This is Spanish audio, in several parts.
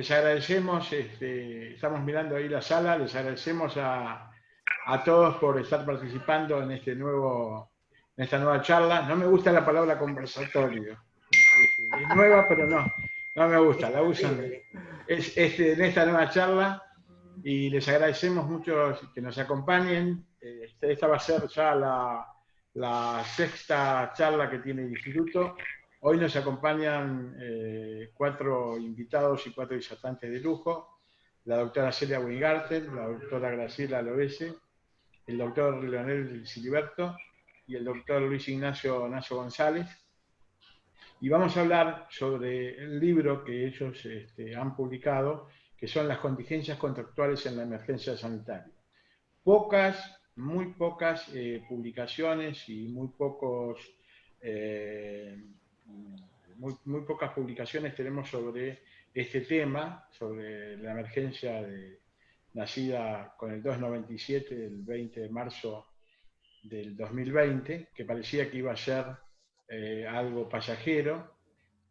Les agradecemos, estamos mirando ahí la sala, les agradecemos a todos por estar participando en esta nueva charla. No me gusta la palabra conversatorio. Es nueva, pero no me gusta, la usan. En esta nueva charla, y les agradecemos mucho que nos acompañen. Esta va a ser ya la sexta charla que tiene el Instituto. Hoy nos acompañan 4 invitados y 4 disertantes de lujo: la doctora Celia Weingarten, la doctora Graciela Lovese, el doctor Leonel Siliberto y el doctor Luis Ignacio Naso González. Y vamos a hablar sobre el libro que ellos han publicado, que son las contingencias contractuales en la emergencia sanitaria. Muy pocas publicaciones y muy pocas publicaciones tenemos sobre este tema, sobre la emergencia nacida con el 297 del 20 de marzo del 2020, que parecía que iba a ser algo pasajero.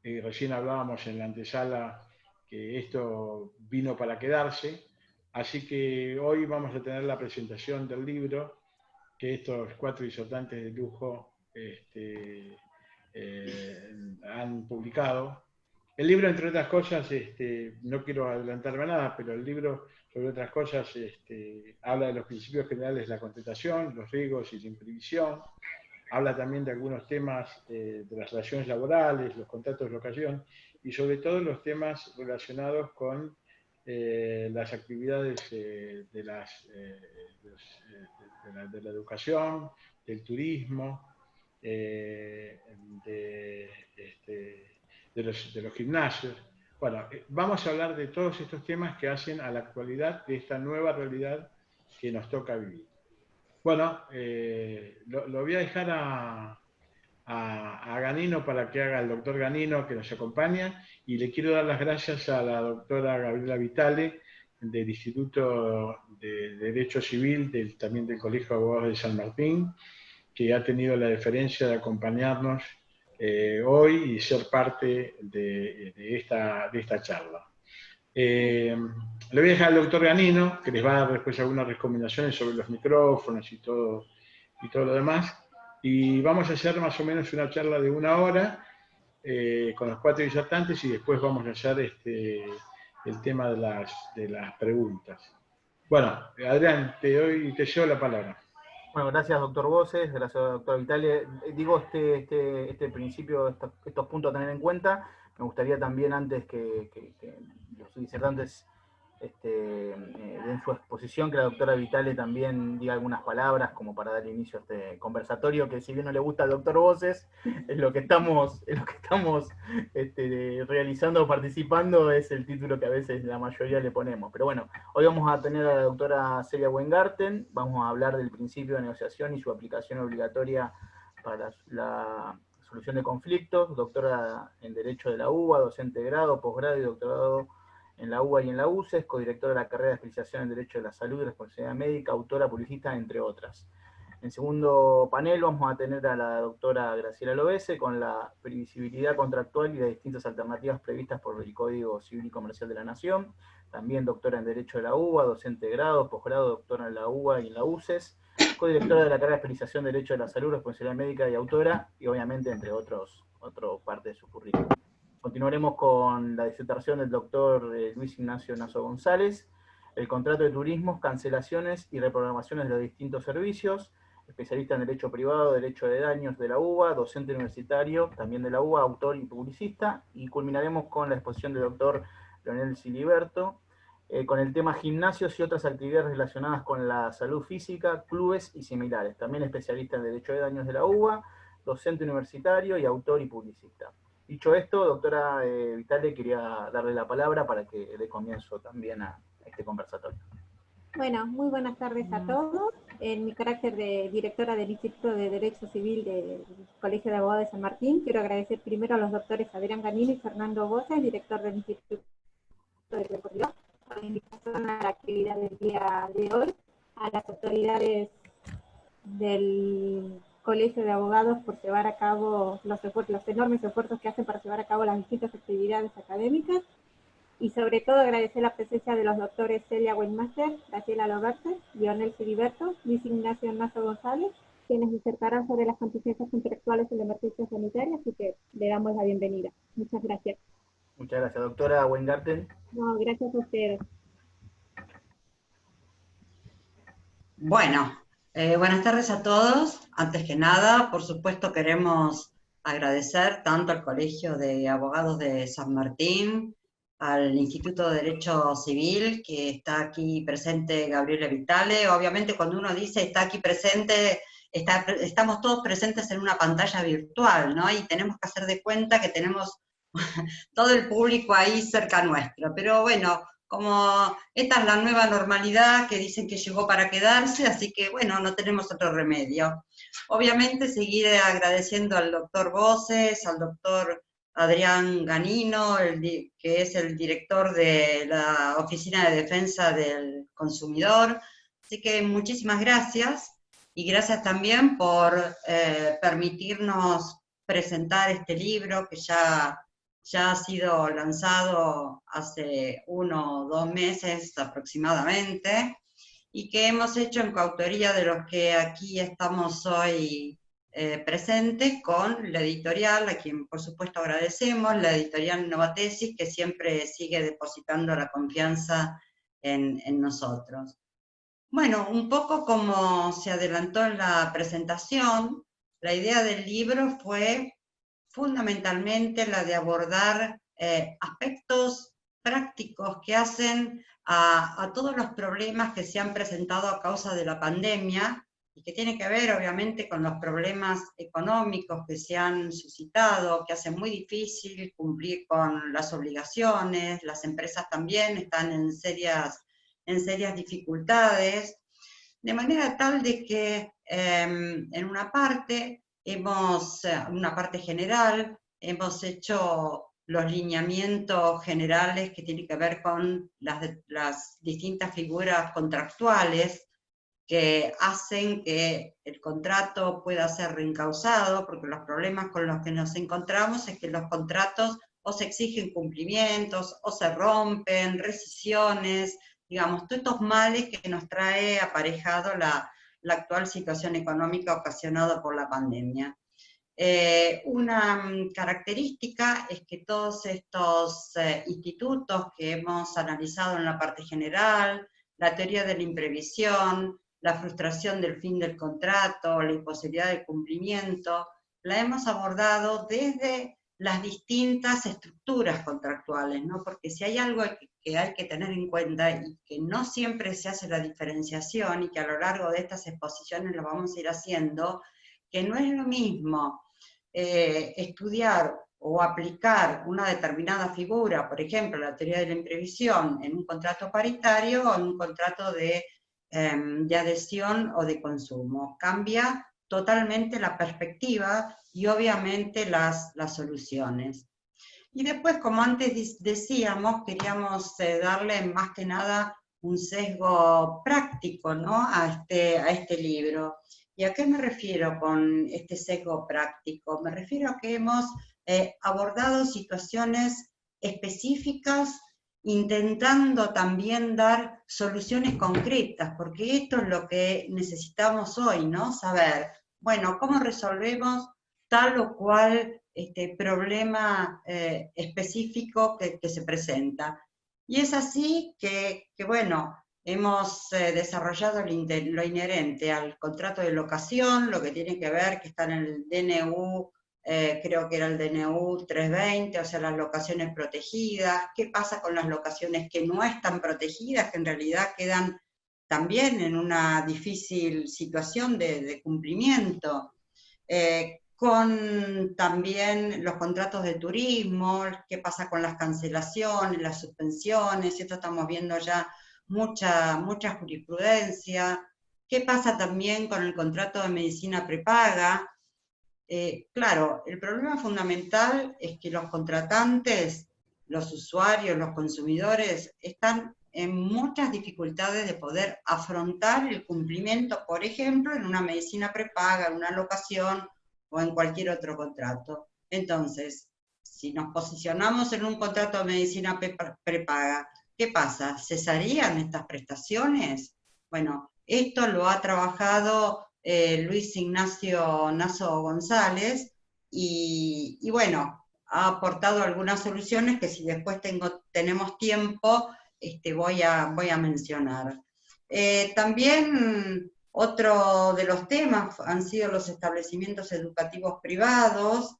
Recién hablábamos en la antesala que esto vino para quedarse, así que hoy vamos a tener la presentación del libro que estos 4 disertantes de lujo han publicado. El libro, entre otras cosas, no quiero adelantarme a nada, pero el libro, sobre otras cosas, habla de los principios generales de la contratación, los riesgos y la imprevisión. Habla también de algunos temas de las relaciones laborales, los contratos de locación, y sobre todo los temas relacionados con las actividades de la educación, del turismo, de los gimnasios. Bueno, vamos a hablar de todos estos temas que hacen a la actualidad de esta nueva realidad que nos toca vivir. Bueno, lo voy a dejar a Ganino para que haga el doctor Ganino, que nos acompaña, y le quiero dar las gracias a la doctora Gabriela Vitale, del Instituto de Derecho Civil, también del Colegio de Abogados de San Martín, que ha tenido la deferencia de acompañarnos hoy y ser parte de esta charla. Le voy a dejar al doctor Ganino, que les va a dar después algunas recomendaciones sobre los micrófonos y todo lo demás. Y vamos a hacer más o menos una charla de 1 hora con los 4 disertantes, y después vamos a hacer el tema de las preguntas. Bueno, Adrián, te cedo la palabra. Bueno, gracias, doctor Voces, gracias, doctor Vitale. Digo este principio, estos puntos a tener en cuenta. Me gustaría también, antes que los disertantes den su exposición, que la doctora Vitale también diga algunas palabras como para dar inicio a este conversatorio, que si bien no le gusta al doctor Voces, es lo que estamos realizando, participando, es el título que a veces la mayoría le ponemos. Pero bueno, hoy vamos a tener a la doctora Celia Weingarten, vamos a hablar del principio de negociación y su aplicación obligatoria para la solución de conflictos, doctora en Derecho de la UBA, docente de grado, posgrado y doctorado en la UBA y en la UCES, codirectora de la carrera de especialización en Derecho de la Salud y Responsabilidad Médica, autora, publicista, entre otras. En segundo panel vamos a tener a la doctora Graciela Lovese con la previsibilidad contractual y las distintas alternativas previstas por el Código Civil y Comercial de la Nación, también doctora en Derecho de la UBA, docente de grado, posgrado, doctora en la UBA y en la UCES, codirectora de la carrera de especialización en Derecho de la Salud, Responsabilidad Médica y autora, y obviamente entre otra parte de su currículum. Continuaremos con la disertación del doctor Luis Ignacio Naso González, el contrato de turismos, cancelaciones y reprogramaciones de los distintos servicios, especialista en Derecho Privado, Derecho de Daños de la UBA, docente universitario, también de la UBA, autor y publicista, y culminaremos con la exposición del doctor Leonel Siliberto, con el tema gimnasios y otras actividades relacionadas con la salud física, clubes y similares, también especialista en Derecho de Daños de la UBA, docente universitario y autor y publicista. Dicho esto, doctora Vitale, quería darle la palabra para que dé comienzo también a este conversatorio. Bueno, muy buenas tardes a todos. En mi carácter de directora del Instituto de Derecho Civil del Colegio de Abogados de San Martín, quiero agradecer primero a los doctores Adrián Ganino y Fernando Voces, director del Instituto de Derecho, por la invitación a la actividad del día de hoy, a las autoridades del Colegio de Abogados por llevar a cabo los enormes esfuerzos que hacen para llevar a cabo las distintas actividades académicas, y sobre todo agradecer la presencia de los doctores Celia Weinmaster, Graciela Loberte, Lionel Siriberto, Luis Ignacio Nazo González, quienes disertarán sobre las contingencias contractuales en la emergencia sanitaria, así que le damos la bienvenida. Muchas gracias. Muchas gracias, doctora Weingarten. No, gracias a ustedes. Bueno, buenas tardes a todos. Antes que nada, por supuesto, queremos agradecer tanto al Colegio de Abogados de San Martín, al Instituto de Derecho Civil, que está aquí presente Gabriela Vitale. Obviamente, cuando uno dice está aquí presente, estamos todos presentes en una pantalla virtual, ¿no? Y tenemos que hacer de cuenta que tenemos todo el público ahí cerca nuestro. Pero bueno, como esta es la nueva normalidad que dicen que llegó para quedarse, así que bueno, no tenemos otro remedio. Obviamente seguiré agradeciendo al doctor Voces, al doctor Adrián Ganino, que es el director de la Oficina de Defensa del Consumidor. Así que muchísimas gracias, y gracias también por permitirnos presentar este libro que ya ha sido lanzado hace 1 o 2 meses aproximadamente, y que hemos hecho en coautoría de los que aquí estamos hoy presentes, con la editorial, a quien por supuesto agradecemos, la editorial Novatesis, que siempre sigue depositando la confianza en nosotros. Bueno, un poco como se adelantó en la presentación, la idea del libro fue fundamentalmente la de abordar aspectos prácticos que hacen a todos los problemas que se han presentado a causa de la pandemia, y que tiene que ver obviamente con los problemas económicos que se han suscitado, que hacen muy difícil cumplir con las obligaciones. Las empresas también están en serias dificultades, de manera tal de que en una parte general, hemos hecho los lineamientos generales que tienen que ver con las distintas figuras contractuales que hacen que el contrato pueda ser reencausado, porque los problemas con los que nos encontramos es que los contratos o se exigen cumplimientos, o se rompen, rescisiones, digamos, todos estos males que nos trae aparejado la actual situación económica ocasionada por la pandemia. Una característica es que todos estos institutos que hemos analizado en la parte general, la teoría de la imprevisión, la frustración del fin del contrato, la imposibilidad de cumplimiento, la hemos abordado desde las distintas estructuras contractuales, ¿no? Porque si hay algo que hay que tener en cuenta, y que no siempre se hace la diferenciación, y que a lo largo de estas exposiciones lo vamos a ir haciendo, que no es lo mismo estudiar o aplicar una determinada figura, por ejemplo, la teoría de la imprevisión, en un contrato paritario o en un contrato de adhesión o de consumo. Cambia totalmente la perspectiva y obviamente las soluciones. Y después, como antes decíamos, queríamos darle más que nada un sesgo práctico, ¿no?, a este libro. ¿Y a qué me refiero con este sesgo práctico? Me refiero a que hemos abordado situaciones específicas, intentando también dar soluciones concretas, porque esto es lo que necesitamos hoy, ¿no? Saber, bueno, ¿cómo resolvemos tal o cual problema específico que se presenta? Y es así que bueno, hemos desarrollado lo inherente al contrato de locación, lo que tiene que ver, que está en el DNU, creo que era el DNU 320, o sea, las locaciones protegidas. ¿Qué pasa con las locaciones que no están protegidas, que en realidad quedan también en una difícil situación de cumplimiento? Con también los contratos de turismo, qué pasa con las cancelaciones, las suspensiones, esto estamos viendo ya mucha jurisprudencia. ¿Qué pasa también con el contrato de medicina prepaga? Claro, el problema fundamental es que los contratantes, los usuarios, los consumidores, están en muchas dificultades de poder afrontar el cumplimiento, por ejemplo, en una medicina prepaga, en una locación o en cualquier otro contrato. Entonces, si nos posicionamos en un contrato de medicina prepaga, ¿qué pasa? ¿Cesarían estas prestaciones? Bueno, esto lo ha trabajado Luis Ignacio Naso González y bueno, ha aportado algunas soluciones que si después tenemos tiempo voy a mencionar. También otro de los temas han sido los establecimientos educativos privados,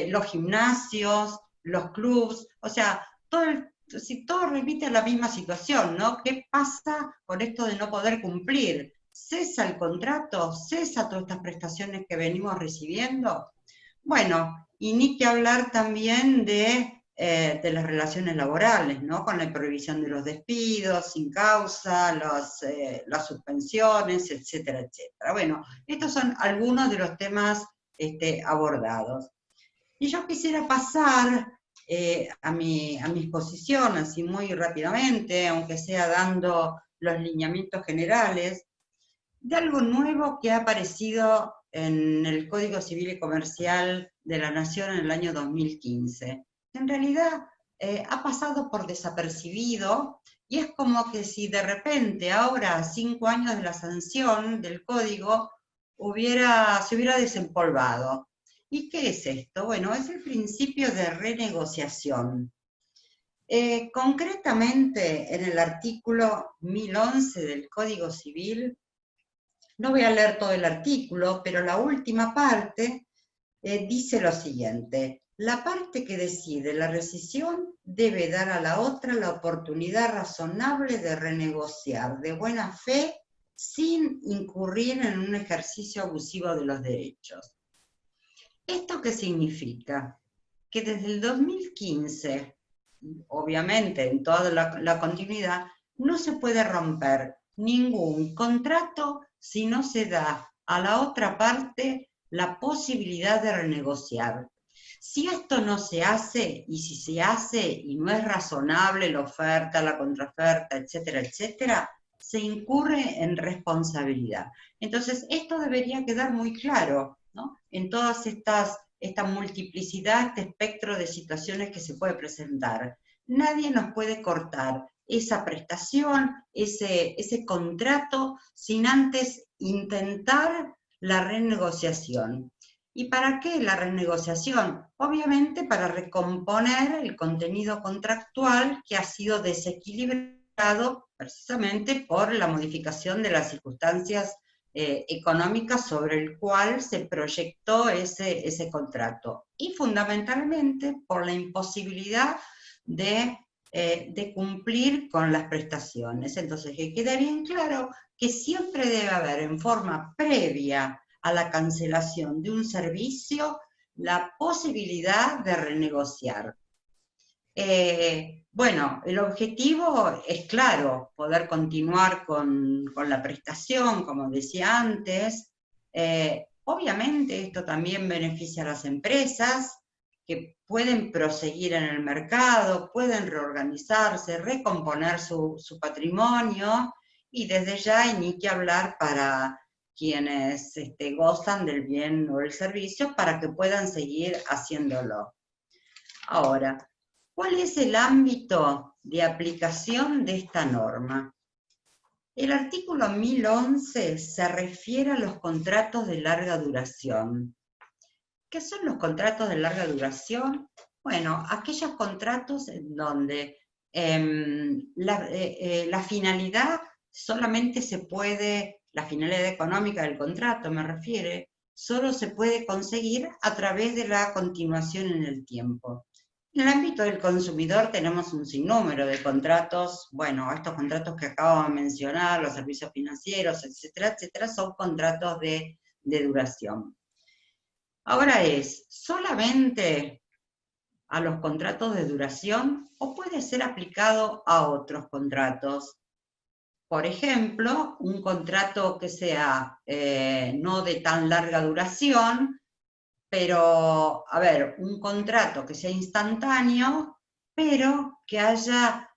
los gimnasios, los clubs, o sea, todo repite la misma situación, ¿no? ¿Qué pasa con esto de no poder cumplir? ¿Cesa el contrato? ¿Cesa todas estas prestaciones que venimos recibiendo? Bueno, y ni que hablar también de las relaciones laborales, ¿no? Con la prohibición de los despidos sin causa, las suspensiones, etcétera, etcétera. Bueno, estos son algunos de los temas abordados. Y yo quisiera pasar a mi exposición, así muy rápidamente, aunque sea dando los lineamientos generales, de algo nuevo que ha aparecido en el Código Civil y Comercial de la Nación en el año 2015. En realidad ha pasado por desapercibido y es como que si de repente ahora, a 5 años de la sanción del Código, se hubiera desempolvado. ¿Y qué es esto? Bueno, es el principio de renegociación. Concretamente, en el artículo 1011 del Código Civil, no voy a leer todo el artículo, pero la última parte dice lo siguiente: la parte que decide la rescisión debe dar a la otra la oportunidad razonable de renegociar de buena fe sin incurrir en un ejercicio abusivo de los derechos. ¿Esto qué significa? Que desde el 2015, obviamente en toda la continuidad, no se puede romper ningún contrato si no se da a la otra parte la posibilidad de renegociar. Si esto no se hace, y si se hace y no es razonable la oferta, la contraoferta, etcétera, etcétera, se incurre en responsabilidad. Entonces, esto debería quedar muy claro, ¿no? En todas esta multiplicidad, este espectro de situaciones que se puede presentar. Nadie nos puede cortar esa prestación, ese contrato, sin antes intentar la renegociación. ¿Y para qué la renegociación? Obviamente para recomponer el contenido contractual que ha sido desequilibrado precisamente por la modificación de las circunstancias económicas sobre el cual se proyectó ese contrato. Y fundamentalmente por la imposibilidad de cumplir con las prestaciones. Entonces, que quede bien claro que siempre debe haber en forma previa a la cancelación de un servicio la posibilidad de renegociar. Bueno, el objetivo es claro, poder continuar con la prestación, como decía antes. Obviamente esto también beneficia a las empresas, que pueden proseguir en el mercado, pueden reorganizarse, recomponer su patrimonio, y desde ya hay ni que hablar para quienes gozan del bien o el servicio, para que puedan seguir haciéndolo. Ahora, ¿cuál es el ámbito de aplicación de esta norma? El artículo 1011 se refiere a los contratos de larga duración. ¿Qué son los contratos de larga duración? Bueno, aquellos contratos en donde la finalidad solamente se puede, la finalidad económica del contrato me refiere, solo se puede conseguir a través de la continuación en el tiempo. En el ámbito del consumidor tenemos un sinnúmero de contratos, bueno, estos contratos que acabo de mencionar, los servicios financieros, etcétera, etcétera, son contratos de duración. Ahora es solamente a los contratos de duración o puede ser aplicado a otros contratos. Por ejemplo, un contrato que sea no de tan larga duración, pero, a ver, un contrato que sea instantáneo, pero que haya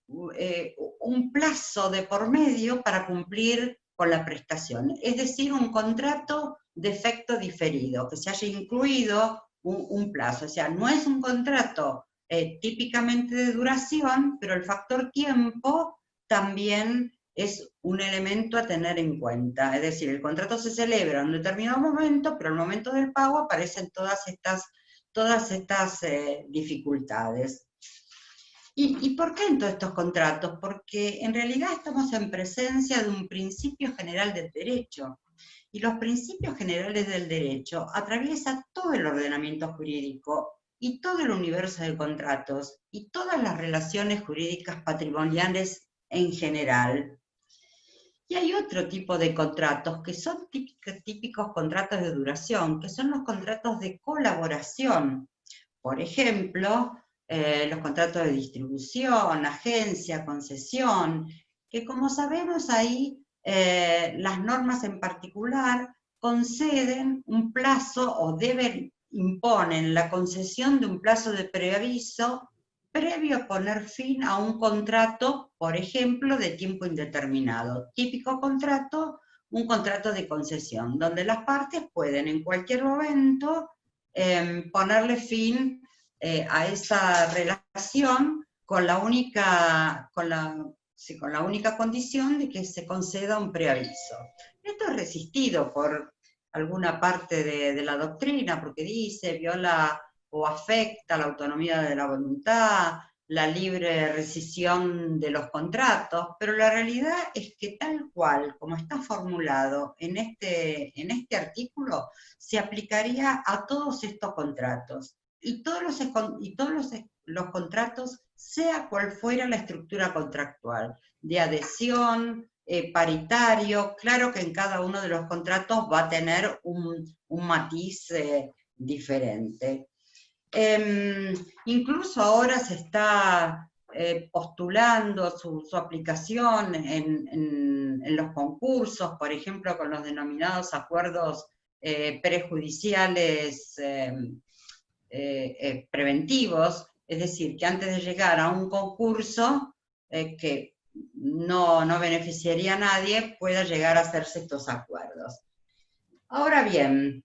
un plazo de por medio para cumplir con la prestación. Es decir, un contrato de efecto diferido, que se haya incluido un plazo. O sea, no es un contrato típicamente de duración, pero el factor tiempo también es un elemento a tener en cuenta. Es decir, el contrato se celebra en un determinado momento, pero al momento del pago aparecen todas estas dificultades. ¿Y por qué en todos estos contratos? Porque en realidad estamos en presencia de un principio general del derecho. Y los principios generales del derecho atraviesan todo el ordenamiento jurídico y todo el universo de contratos y todas las relaciones jurídicas patrimoniales en general. Y hay otro tipo de contratos que son típicos contratos de duración, que son los contratos de colaboración. Por ejemplo, los contratos de distribución, agencia, concesión, que como sabemos ahí las normas en particular conceden un plazo o imponen la concesión de un plazo de preaviso previo a poner fin a un contrato, por ejemplo, de tiempo indeterminado. Típico contrato, un contrato de concesión, donde las partes pueden en cualquier momento ponerle fin a esa relación con la única condición de que se conceda un preaviso. Esto es resistido por alguna parte de la doctrina, porque dice, viola o afecta la autonomía de la voluntad, la libre rescisión de los contratos, pero la realidad es que tal cual como está formulado en este artículo, se aplicaría a todos estos contratos. Y todos los contratos, sea cual fuera la estructura contractual, de adhesión, paritario, claro que en cada uno de los contratos va a tener un matiz diferente. Incluso ahora se está postulando su aplicación en los concursos, por ejemplo, con los denominados acuerdos prejudiciales preventivos, es decir, que antes de llegar a un concurso que no beneficiaría a nadie, pueda llegar a hacerse estos acuerdos. Ahora bien,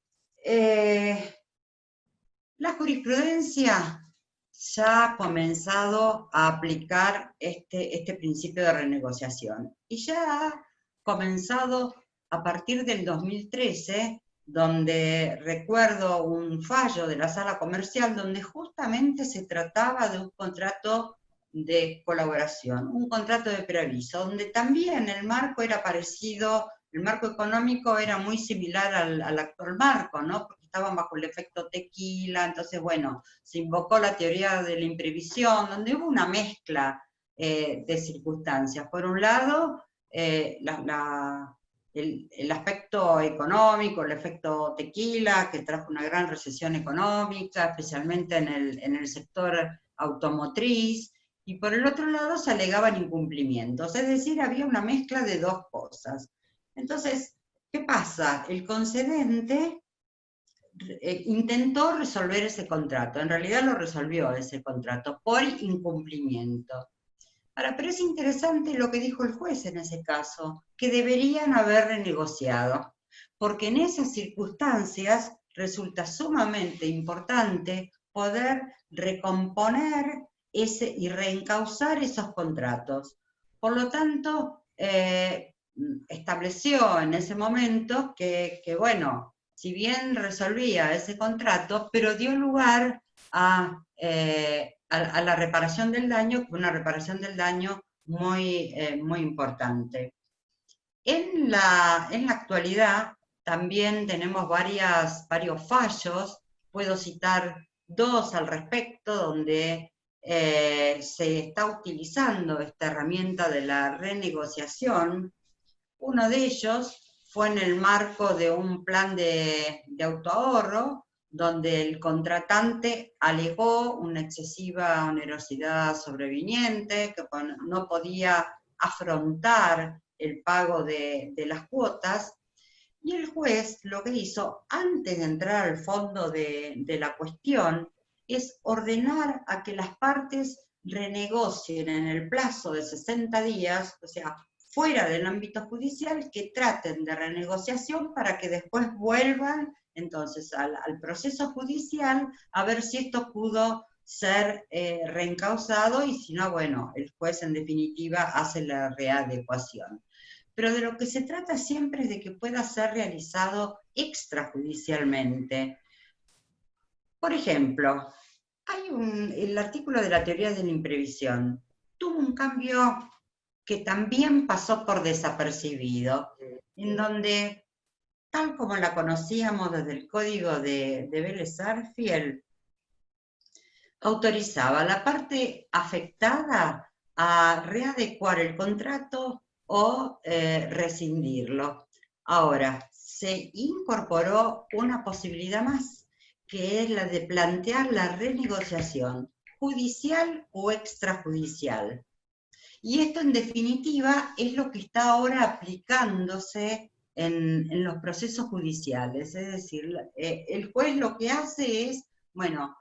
la jurisprudencia ya ha comenzado a aplicar este principio de renegociación y ya ha comenzado a partir del 2013, donde recuerdo un fallo de la sala comercial donde justamente se trataba de un contrato de colaboración, un contrato de preaviso, donde también el marco era parecido, el marco económico era muy similar al actual marco, ¿no? Porque estaban bajo el efecto tequila, entonces, bueno, se invocó la teoría de la imprevisión, donde hubo una mezcla de circunstancias. Por un lado, el aspecto económico, el efecto tequila, que trajo una gran recesión económica, especialmente en el sector automotriz, y por el otro lado se alegaban incumplimientos, es decir, había una mezcla de dos cosas. Entonces, ¿qué pasa? El concedente intentó resolver ese contrato, en realidad lo resolvió ese contrato por incumplimiento. Ahora, pero es interesante lo que dijo el juez en ese caso, que deberían haber renegociado, porque en esas circunstancias resulta sumamente importante poder recomponer y reencauzar esos contratos. Por lo tanto, estableció en ese momento que, bueno, si bien resolvía ese contrato, pero dio lugar a la reparación del daño, una reparación del daño muy importante. En la actualidad también tenemos varios fallos, puedo citar dos al respecto, donde se está utilizando esta herramienta de la renegociación. Uno de ellos fue en el marco de un plan de autoahorro, donde el contratante alegó una excesiva onerosidad sobreviniente, que no podía afrontar el pago de las cuotas, y el juez lo que hizo, antes de entrar al fondo de la cuestión, es ordenar a que las partes renegocien en el plazo de 60 días, o sea, fuera del ámbito judicial que traten de renegociación para que después vuelvan entonces al proceso judicial a ver si esto pudo ser reencausado y si no, bueno, el juez en definitiva hace la readecuación. Pero de lo que se trata siempre es de que pueda ser realizado extrajudicialmente. Por ejemplo, el artículo de la teoría de la imprevisión tuvo un cambio que también pasó por desapercibido, en donde, tal como la conocíamos desde el código de Vélez-Sarsfield, autorizaba a la parte afectada a readecuar el contrato o rescindirlo. Ahora, se incorporó una posibilidad más, que es la de plantear la renegociación judicial o extrajudicial. Y esto en definitiva es lo que está ahora aplicándose en los procesos judiciales. Es decir, el juez lo que hace es, bueno,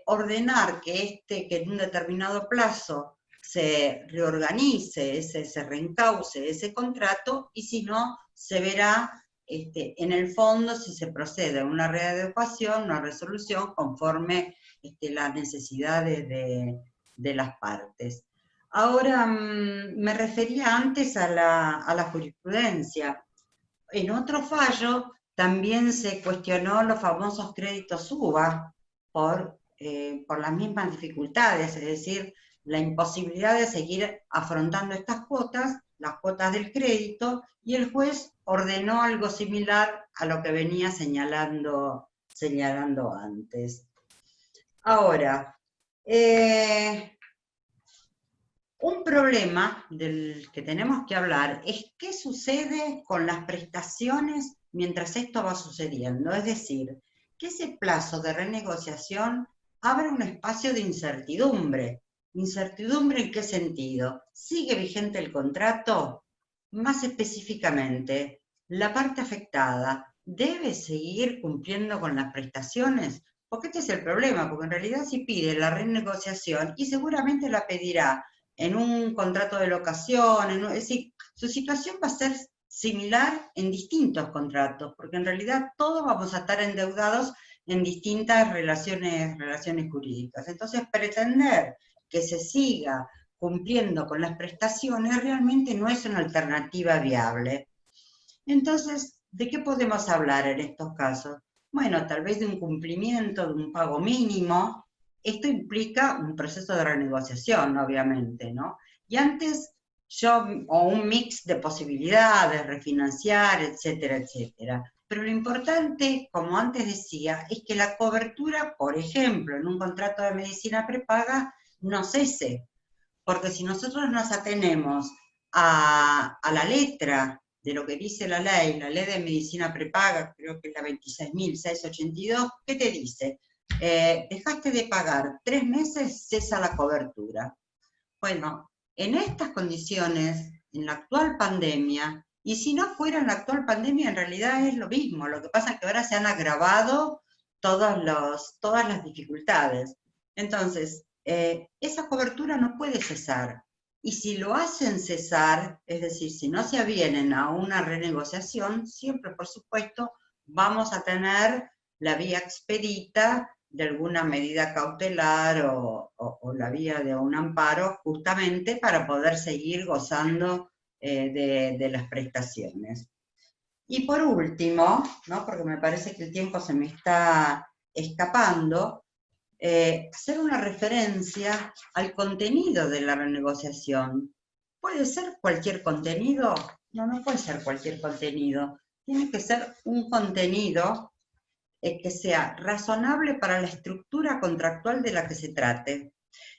ordenar que en un determinado plazo se reorganice, se reencauce ese contrato, y si no, se verá en el fondo si se procede a una readecuación, una resolución conforme las necesidades de las partes. Ahora, me refería antes a la jurisprudencia. En otro fallo también se cuestionó los famosos créditos UVA por las mismas dificultades, es decir, la imposibilidad de seguir afrontando estas cuotas, las cuotas del crédito, y el juez ordenó algo similar a lo que venía señalando antes. Ahora, un problema del que tenemos que hablar es qué sucede con las prestaciones mientras esto va sucediendo. Es decir, que ese plazo de renegociación abre un espacio de incertidumbre. ¿Incertidumbre en qué sentido? ¿Sigue vigente el contrato? Más específicamente, ¿la parte afectada debe seguir cumpliendo con las prestaciones? Porque este es el problema, porque en realidad si pide la renegociación, y seguramente la pedirá en un contrato de locación, es decir, su situación va a ser similar en distintos contratos, porque en realidad todos vamos a estar endeudados en distintas relaciones jurídicas. Entonces, pretender que se siga cumpliendo con las prestaciones realmente no es una alternativa viable. Entonces, ¿de qué podemos hablar en estos casos? Bueno, tal vez de un cumplimiento de un pago mínimo. Esto implica un proceso de renegociación, obviamente, ¿no? Y antes, o un mix de posibilidades, refinanciar, etcétera, etcétera. Pero lo importante, como antes decía, es que la cobertura, por ejemplo, en un contrato de medicina prepaga, no cese. Porque si nosotros nos atenemos a la letra de lo que dice la ley de medicina prepaga, creo que es la 26.682, ¿qué te dice? Dejaste de pagar 3 meses, cesa la cobertura. Bueno, en estas condiciones, en la actual pandemia, y si no fuera en la actual pandemia, en realidad es lo mismo, lo que pasa es que ahora se han agravado todas las dificultades. Entonces, esa cobertura no puede cesar. Y si lo hacen cesar, es decir, si no se avienen a una renegociación, siempre, por supuesto, vamos a tener la vía expedita de alguna medida cautelar o la vía de un amparo, justamente para poder seguir gozando de las prestaciones. Y por último, ¿no? Porque me parece que el tiempo se me está escapando, hacer una referencia al contenido de la renegociación. ¿Puede ser cualquier contenido? No, no puede ser cualquier contenido. Tiene que ser un contenido que sea razonable para la estructura contractual de la que se trate.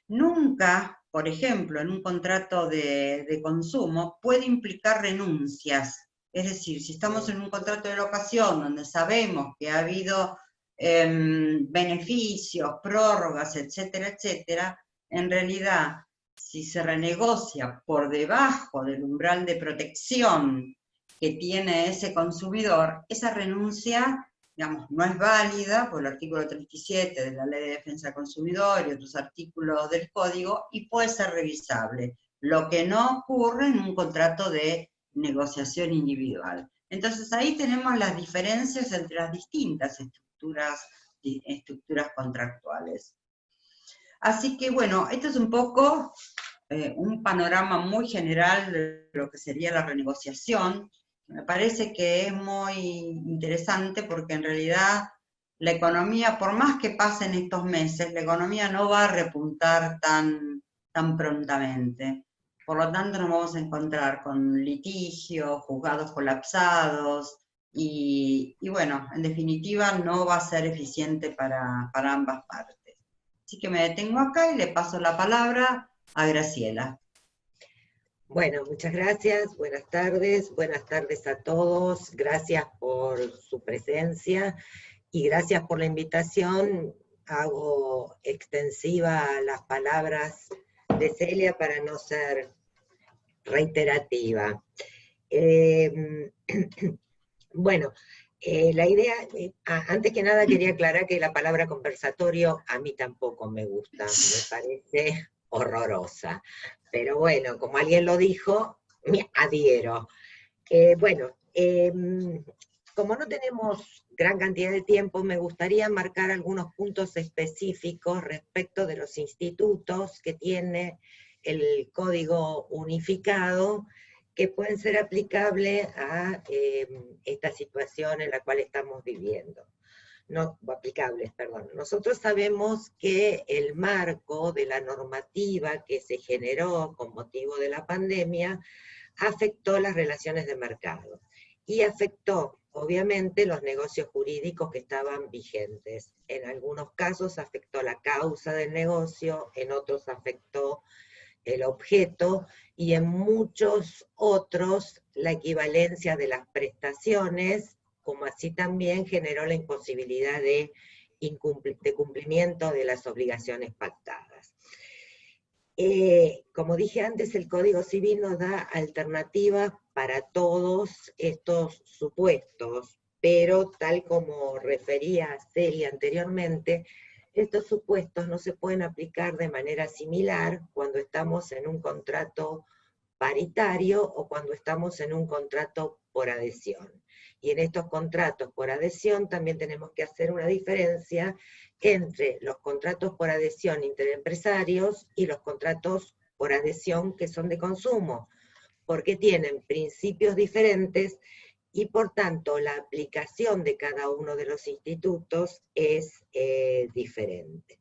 Nunca, por ejemplo, en un contrato de consumo, puede implicar renuncias. Es decir, si estamos en un contrato de locación donde sabemos que ha habido beneficios, prórrogas, etcétera, etcétera, en realidad, si se renegocia por debajo del umbral de protección que tiene ese consumidor, esa renuncia, digamos, no es válida por el artículo 37 de la Ley de Defensa del Consumidor y otros artículos del Código, y puede ser revisable. lo que no ocurre en un contrato de negociación individual. Entonces ahí tenemos las diferencias entre las distintas estructuras contractuales. Así que bueno, esto es un poco un panorama muy general de lo que sería la renegociación. Me parece que es muy interesante porque en realidad la economía, por más que pasen estos meses, la economía no va a repuntar tan prontamente. Por lo tanto, nos vamos a encontrar con litigios, juzgados colapsados, y bueno, en definitiva no va a ser eficiente para ambas partes. Así que me detengo acá y le paso la palabra a Graciela. Bueno, muchas gracias, buenas tardes a todos, gracias por su presencia y gracias por la invitación. Hago extensiva las palabras de Celia para no ser reiterativa. Bueno, la idea, antes que nada quería aclarar que la palabra conversatorio a mí tampoco me gusta, me parece horrorosa. Pero bueno, como alguien lo dijo, me adhiero. Como no tenemos gran cantidad de tiempo, me gustaría marcar algunos puntos específicos respecto de los institutos que tiene el Código Unificado, que pueden ser aplicables a esta situación en la cual estamos viviendo. No, aplicables, perdón. Nosotros sabemos que el marco de la normativa que se generó con motivo de la pandemia afectó las relaciones de mercado y afectó, obviamente, los negocios jurídicos que estaban vigentes. En algunos casos afectó la causa del negocio, en otros afectó el objeto, y en muchos otros la equivalencia de las prestaciones, como así también generó la imposibilidad de cumplimiento de las obligaciones pactadas. Como dije antes, el Código Civil nos da alternativas para todos estos supuestos, pero tal como refería Celia anteriormente, estos supuestos no se pueden aplicar de manera similar cuando estamos en un contrato paritario o cuando estamos en un contrato por adhesión. Y en estos contratos por adhesión también tenemos que hacer una diferencia entre los contratos por adhesión interempresarios y los contratos por adhesión que son de consumo, porque tienen principios diferentes y por tanto la aplicación de cada uno de los institutos es diferente.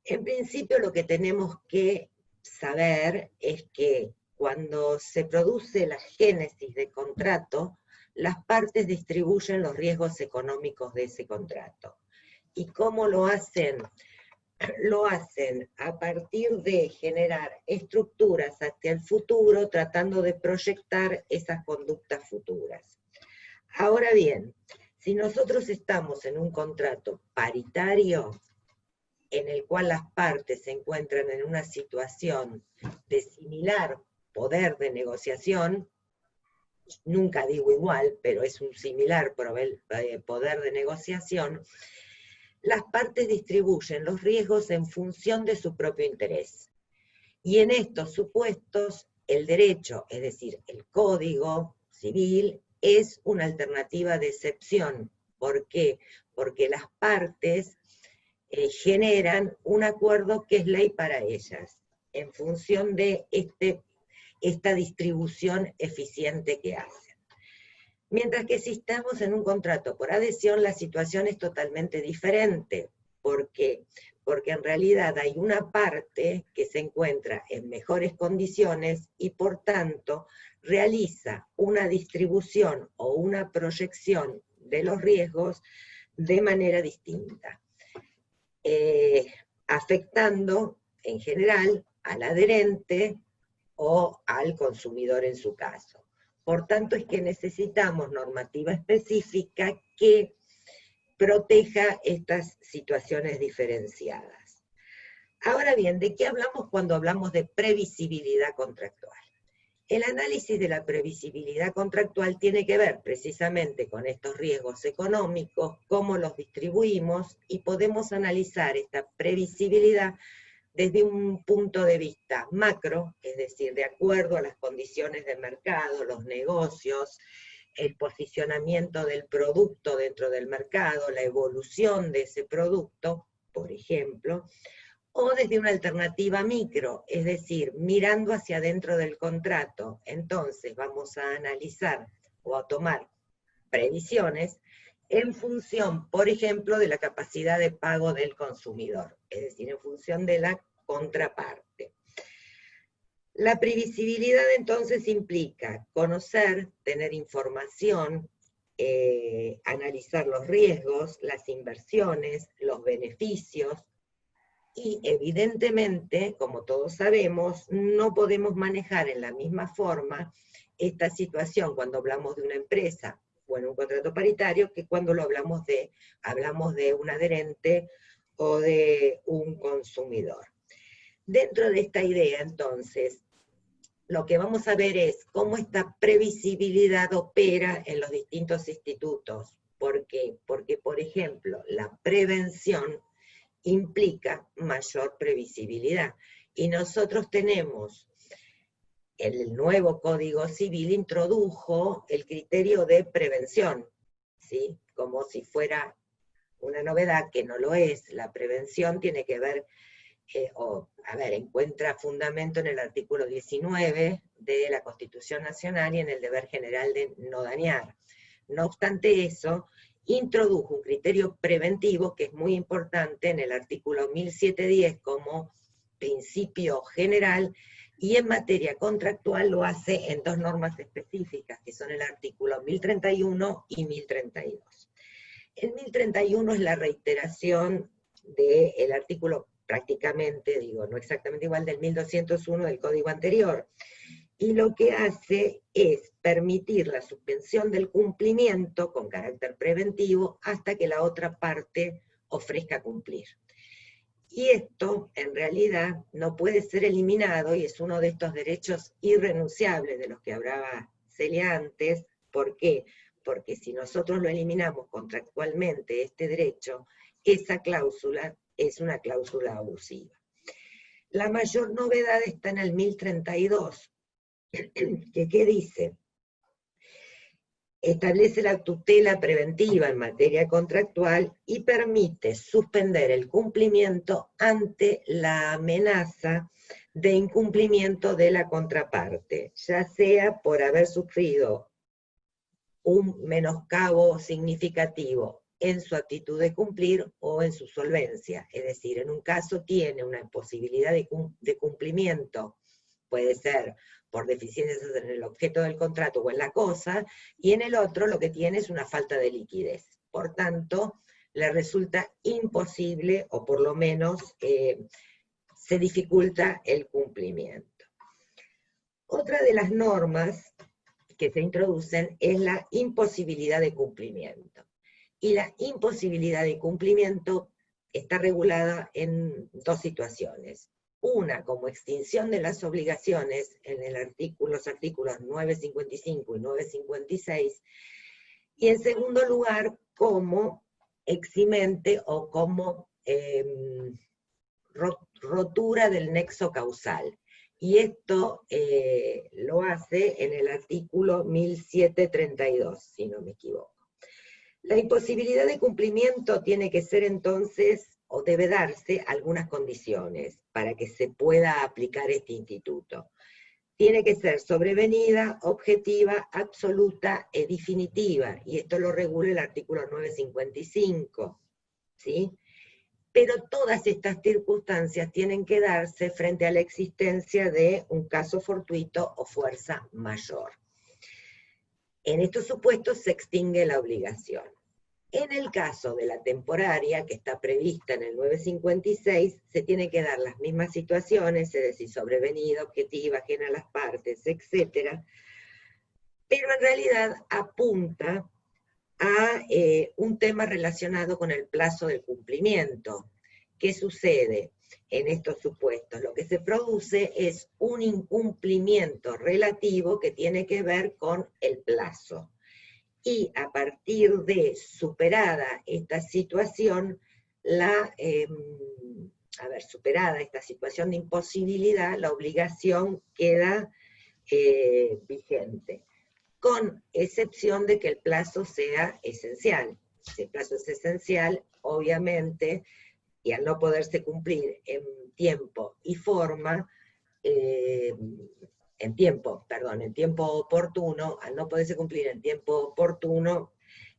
En principio lo que tenemos que saber es que cuando se produce la génesis de contrato, las partes distribuyen los riesgos económicos de ese contrato. ¿Y cómo lo hacen? Lo hacen a partir de generar estructuras hacia el futuro, tratando de proyectar esas conductas futuras. Ahora bien, si nosotros estamos en un contrato paritario, en el cual las partes se encuentran en una situación de similar poder de negociación, nunca digo igual, pero es un similar poder de negociación, las partes distribuyen los riesgos en función de su propio interés. Y en estos supuestos, el derecho, es decir, el Código Civil, es una alternativa de excepción. ¿Por qué? Porque las partes generan un acuerdo que es ley para ellas, en función de esta distribución eficiente que hacen. Mientras que si estamos en un contrato por adhesión, la situación es totalmente diferente. ¿Por qué? Porque en realidad hay una parte que se encuentra en mejores condiciones y por tanto realiza una distribución o una proyección de los riesgos de manera distinta, afectando en general al adherente o al consumidor en su caso. Por tanto, es que necesitamos normativa específica que proteja estas situaciones diferenciadas. Ahora bien, ¿de qué hablamos cuando hablamos de previsibilidad contractual? El análisis de la previsibilidad contractual tiene que ver precisamente con estos riesgos económicos, cómo los distribuimos, y podemos analizar esta previsibilidad desde un punto de vista macro, es decir, de acuerdo a las condiciones de mercado, los negocios, el posicionamiento del producto dentro del mercado, la evolución de ese producto, por ejemplo, o desde una alternativa micro, es decir, mirando hacia adentro del contrato. Entonces vamos a analizar o a tomar previsiones en función, por ejemplo, de la capacidad de pago del consumidor, es decir, en función de la contraparte. La previsibilidad entonces implica conocer, tener información, analizar los riesgos, las inversiones, los beneficios, y evidentemente, como todos sabemos, no podemos manejar en la misma forma esta situación cuando hablamos de una empresa o en un contrato paritario que cuando hablamos de un adherente o de un consumidor. Dentro de esta idea, entonces, lo que vamos a ver es cómo esta previsibilidad opera en los distintos institutos. ¿Por qué? Porque, por ejemplo, la prevención implica mayor previsibilidad. Y nosotros tenemos, el nuevo Código Civil introdujo el criterio de prevención, ¿sí? Como si fuera una novedad, que no lo es. La prevención tiene que ver, encuentra fundamento en el artículo 19 de la Constitución Nacional y en el deber general de no dañar. No obstante eso, introdujo un criterio preventivo que es muy importante en el artículo 1710 como principio general, y en materia contractual lo hace en dos normas específicas, que son el artículo 1031 y 1032. El 1031 es la reiteración del artículo prácticamente, digo, no exactamente igual, del 1201 del código anterior, y lo que hace es permitir la suspensión del cumplimiento con carácter preventivo hasta que la otra parte ofrezca cumplir. Y esto, en realidad, no puede ser eliminado, y es uno de estos derechos irrenunciables de los que hablaba Celia antes. ¿Por qué? Porque si nosotros lo eliminamos contractualmente, este derecho, esa cláusula es una cláusula abusiva. La mayor novedad está en el 1032, ¿qué dice? Establece la tutela preventiva en materia contractual y permite suspender el cumplimiento ante la amenaza de incumplimiento de la contraparte, ya sea por haber sufrido un menoscabo significativo en su actitud de cumplir o en su solvencia. Es decir, en un caso tiene una imposibilidad de cumplimiento, puede ser por deficiencias en el objeto del contrato o en la cosa, y en el otro lo que tiene es una falta de liquidez. Por tanto, le resulta imposible, o por lo menos se dificulta el cumplimiento. Otra de las normas que se introducen es la imposibilidad de cumplimiento. Y la imposibilidad de cumplimiento está regulada en dos situaciones. Una, como extinción de las obligaciones en los artículos 955 y 956, y en segundo lugar, como eximente o como rotura del nexo causal. Y esto lo hace en el artículo 1732, si no me equivoco. La imposibilidad de cumplimiento tiene que ser entonces, o debe darse, algunas condiciones para que se pueda aplicar este instituto. Tiene que ser sobrevenida, objetiva, absoluta y definitiva, y esto lo regula el artículo 955, ¿sí? Pero todas estas circunstancias tienen que darse frente a la existencia de un caso fortuito o fuerza mayor. En estos supuestos se extingue la obligación. En el caso de la temporaria, que está prevista en el 956, se tienen que dar las mismas situaciones, es decir, sobrevenida, objetiva, ajena a las partes, etc. Pero en realidad apunta a un tema relacionado con el plazo del cumplimiento. ¿Qué sucede en estos supuestos? Lo que se produce es un incumplimiento relativo que tiene que ver con el plazo. Y a partir de superada esta situación, la superada esta situación de imposibilidad, la obligación queda vigente, con excepción de que el plazo sea esencial. Si el plazo es esencial, obviamente, y al no poderse cumplir en tiempo y forma, en tiempo oportuno, al no poderse cumplir en tiempo oportuno,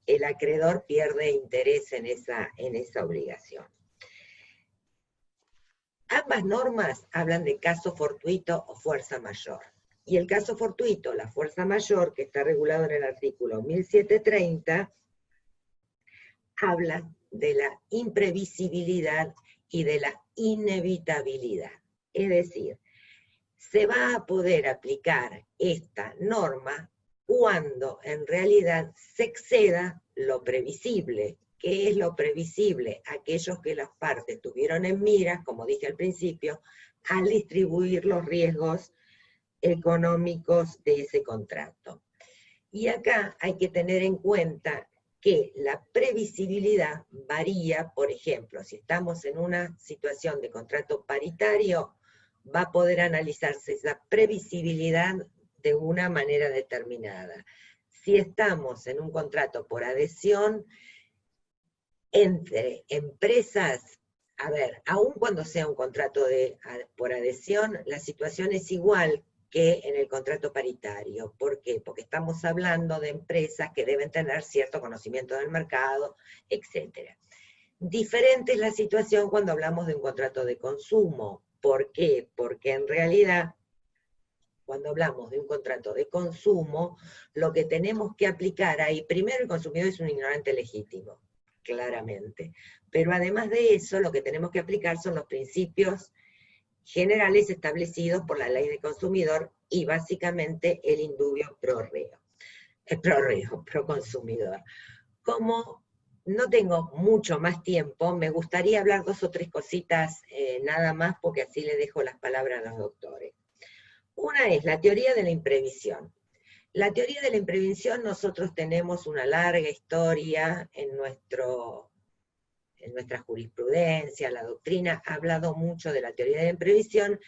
el acreedor pierde interés en esa obligación. Ambas normas hablan de caso fortuito o fuerza mayor. Y el caso fortuito, la fuerza mayor, que está regulado en el artículo 1730, habla de la imprevisibilidad y de la inevitabilidad. Es decir, se va a poder aplicar esta norma cuando en realidad se exceda lo previsible. ¿Qué es lo previsible? Aquellos que las partes tuvieron en mira, como dije al principio, al distribuir los riesgos económicos de ese contrato. Y acá hay que tener en cuenta que la previsibilidad varía, por ejemplo, si estamos en una situación de contrato paritario, va a poder analizarse esa previsibilidad de una manera determinada. Si estamos en un contrato por adhesión, entre empresas, aun cuando sea un contrato por adhesión, la situación es igual que en el contrato paritario. ¿Por qué? Porque estamos hablando de empresas que deben tener cierto conocimiento del mercado, etc. Diferente es la situación cuando hablamos de un contrato de consumo. ¿Por qué? Porque en realidad, cuando hablamos de un contrato de consumo, lo que tenemos que aplicar ahí, primero el consumidor es un ignorante legítimo, claramente. Pero además de eso, lo que tenemos que aplicar son los principios generales establecidos por la ley del consumidor y básicamente el indubio pro consumidor. Como no tengo mucho más tiempo, me gustaría hablar 2 o 3 cositas nada más, porque así le dejo las palabras a los doctores. Una es la teoría de la imprevisión. La teoría de la imprevisión, nosotros tenemos una larga historia en nuestra jurisprudencia, la doctrina ha hablado mucho de la teoría de la imprevisión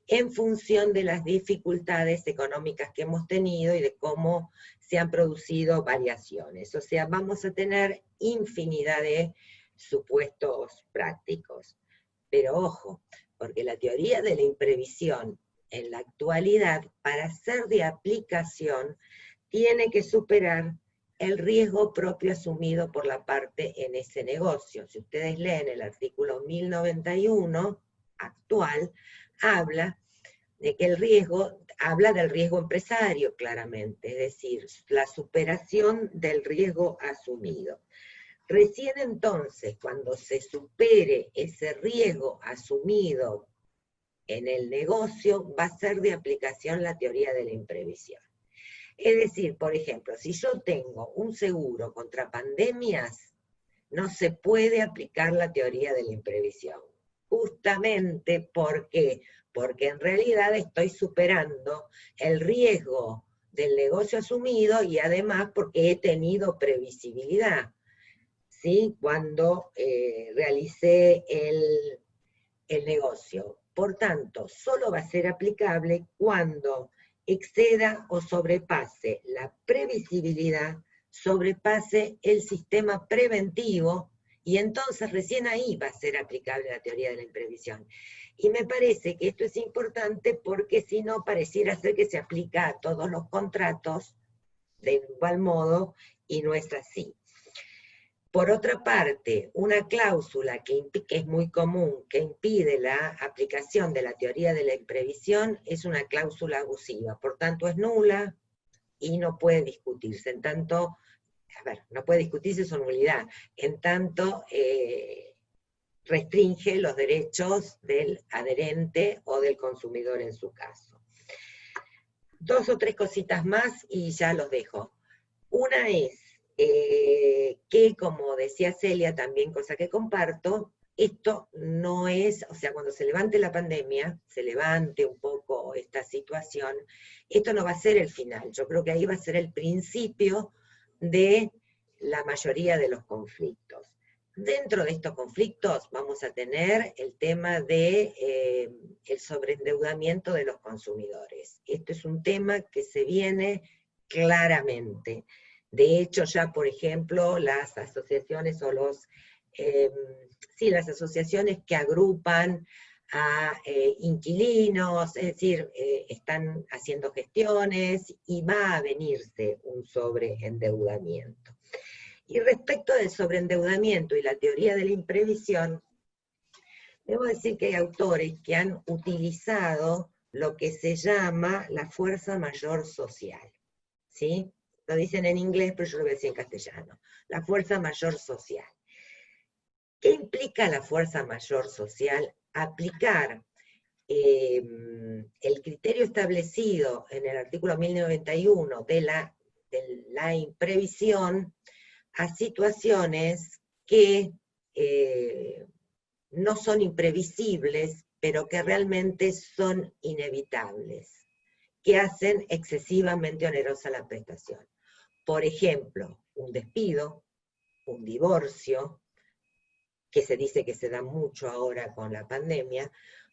en función de las dificultades económicas que hemos tenido y de cómo se han producido variaciones. O sea, vamos a tener infinidad de supuestos prácticos. Pero ojo, porque la teoría de la imprevisión en la actualidad, para ser de aplicación, tiene que superar el riesgo propio asumido por la parte en ese negocio. Si ustedes leen el artículo 1091 actual, habla de que el riesgo, habla del riesgo empresario claramente, es decir, la superación del riesgo asumido. Recién entonces, cuando se supere ese riesgo asumido en el negocio, va a ser de aplicación la teoría de la imprevisión. Es decir, por ejemplo, si yo tengo un seguro contra pandemias, no se puede aplicar la teoría de la imprevisión. Justamente porque en realidad estoy superando el riesgo del negocio asumido y además porque he tenido previsibilidad, ¿sí? Cuando realicé el negocio. Por tanto, solo va a ser aplicable cuando exceda o sobrepase la previsibilidad, sobrepase el sistema preventivo, y entonces recién ahí va a ser aplicable la teoría de la imprevisión. Y me parece que esto es importante porque si no pareciera ser que se aplica a todos los contratos de igual modo, y no es así. Por otra parte, una cláusula que es muy común, que impide la aplicación de la teoría de la imprevisión, es una cláusula abusiva. Por tanto, es nula y no puede discutirse. En tanto, no puede discutirse su nulidad. En tanto, restringe los derechos del adherente o del consumidor en su caso. 2 o 3 cositas más y ya los dejo. Una es que, como decía Celia, también cosa que comparto, esto no es, o sea, cuando se levante la pandemia, se levante un poco esta situación, esto no va a ser el final. Yo creo que ahí va a ser el principio de la mayoría de los conflictos. Dentro de estos conflictos vamos a tener el tema de el sobreendeudamiento de los consumidores. Esto es un tema que se viene claramente. De hecho, ya, por ejemplo, las asociaciones o las asociaciones que agrupan a inquilinos, es decir, están haciendo gestiones y va a venirse un sobreendeudamiento. Y respecto del sobreendeudamiento y la teoría de la imprevisión, debo decir que hay autores que han utilizado lo que se llama la fuerza mayor social, ¿sí? Lo dicen en inglés, pero yo lo voy a decir en castellano. La fuerza mayor social. ¿Qué implica la fuerza mayor social? Aplicar el criterio establecido en el artículo 1091 de la imprevisión a situaciones que no son imprevisibles, pero que realmente son inevitables, que hacen excesivamente onerosa la prestación. Por ejemplo, un despido, un divorcio, que se dice que se da mucho ahora con la pandemia,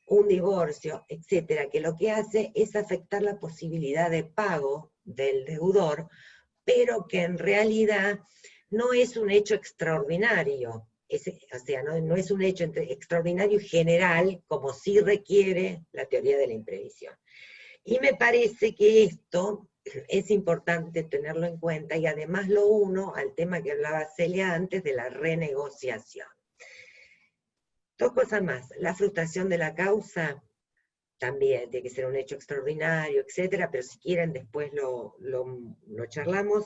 un divorcio, etcétera, que lo que hace es afectar la posibilidad de pago del deudor, pero que en realidad no es un hecho extraordinario, o sea, no es un hecho extraordinario y general, como sí requiere la teoría de la imprevisión. Y me parece que esto es importante tenerlo en cuenta, y además lo uno al tema que hablaba Celia antes de la renegociación. Dos cosas más, la frustración de la causa también tiene que ser un hecho extraordinario, etcétera, pero si quieren después lo charlamos.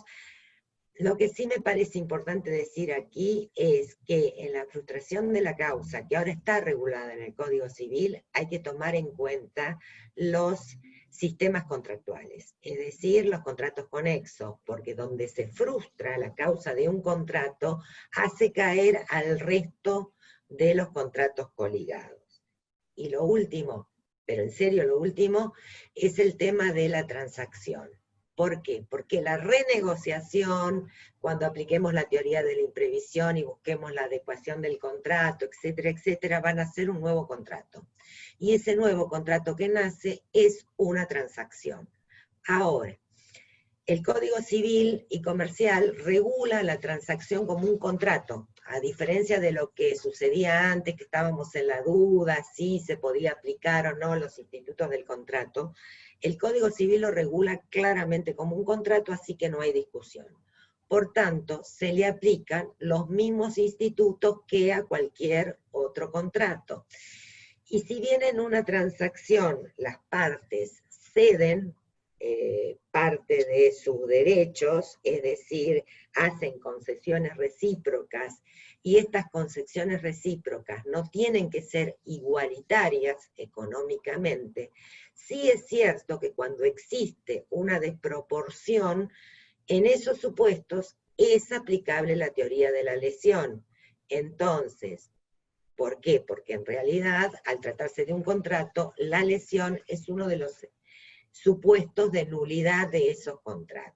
Lo que sí me parece importante decir aquí es que en la frustración de la causa, que ahora está regulada en el Código Civil, hay que tomar en cuenta los sistemas contractuales, es decir, los contratos conexos, porque donde se frustra la causa de un contrato, hace caer al resto de los contratos coligados. Y lo último, pero en serio lo último, es el tema de la transacción. ¿Por qué? Porque la renegociación, cuando apliquemos la teoría de la imprevisión y busquemos la adecuación del contrato, etcétera, etcétera, van a ser un nuevo contrato. Y ese nuevo contrato que nace es una transacción. Ahora, el Código Civil y Comercial regula la transacción como un contrato, a diferencia de lo que sucedía antes, que estábamos en la duda si se podía aplicar o no los institutos del contrato. El Código Civil lo regula claramente como un contrato, así que no hay discusión. Por tanto, se le aplican los mismos institutos que a cualquier otro contrato. Y si bien en una transacción las partes ceden parte de sus derechos, es decir, hacen concesiones recíprocas, y estas concesiones recíprocas no tienen que ser igualitarias económicamente, sí es cierto que cuando existe una desproporción, en esos supuestos es aplicable la teoría de la lesión. Entonces, ¿por qué? Porque en realidad, al tratarse de un contrato, la lesión es uno de los supuestos de nulidad de esos contratos.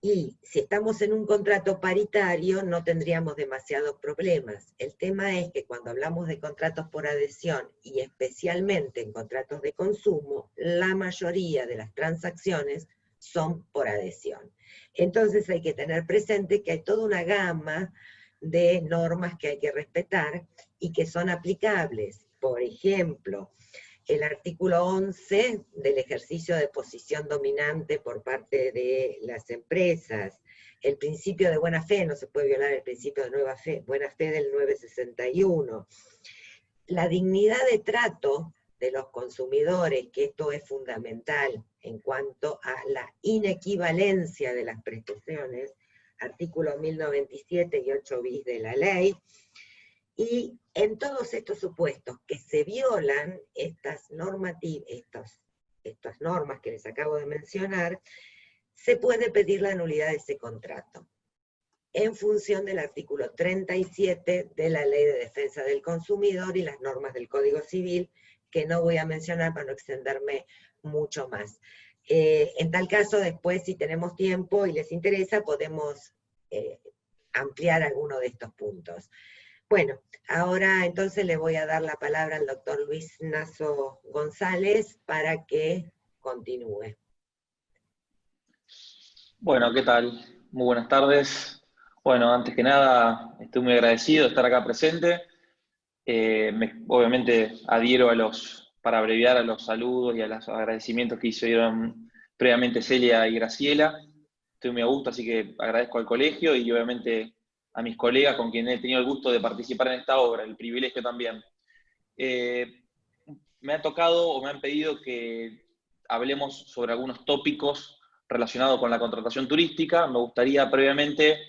Y si estamos en un contrato paritario, no tendríamos demasiados problemas. El tema es que cuando hablamos de contratos por adhesión, y especialmente en contratos de consumo, la mayoría de las transacciones son por adhesión. Entonces hay que tener presente que hay toda una gama de normas que hay que respetar y que son aplicables. Por ejemplo, el artículo 11 del ejercicio de posición dominante por parte de las empresas, el principio de buena fe, no se puede violar el principio de buena fe del 961, la dignidad de trato de los consumidores, que esto es fundamental en cuanto a la inequivalencia de las prestaciones, artículo 1097 y 8 bis de la ley. Y en todos estos supuestos que se violan estas normas que les acabo de mencionar, se puede pedir la nulidad de ese contrato, en función del artículo 37 de la Ley de Defensa del Consumidor y las normas del Código Civil, que no voy a mencionar para no extenderme mucho más. En tal caso, después, si tenemos tiempo y les interesa, podemos ampliar alguno de estos puntos. Bueno, ahora entonces le voy a dar la palabra al doctor Luis Naso González para que continúe. Bueno, ¿qué tal? Muy buenas tardes. Bueno, antes que nada, estoy muy agradecido de estar acá presente. Obviamente adhiero para abreviar a los saludos y a los agradecimientos que hicieron previamente Celia y Graciela. Estoy muy a gusto, así que agradezco al colegio y obviamente a mis colegas con quienes he tenido el gusto de participar en esta obra, el privilegio también. Me ha tocado o me han pedido que hablemos sobre algunos tópicos relacionados con la contratación turística. Me gustaría previamente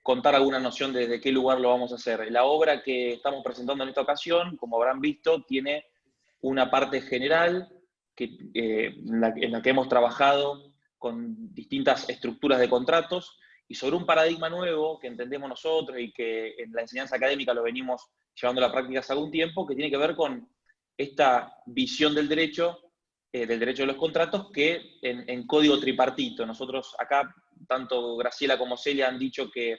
contar alguna noción de qué lugar lo vamos a hacer. La obra que estamos presentando en esta ocasión, como habrán visto, tiene una parte general en la que hemos trabajado con distintas estructuras de contratos y sobre un paradigma nuevo que entendemos nosotros y que en la enseñanza académica lo venimos llevando a la práctica hace algún tiempo, que tiene que ver con esta visión del derecho de los contratos que en código tripartito. Nosotros acá, tanto Graciela como Celia han dicho que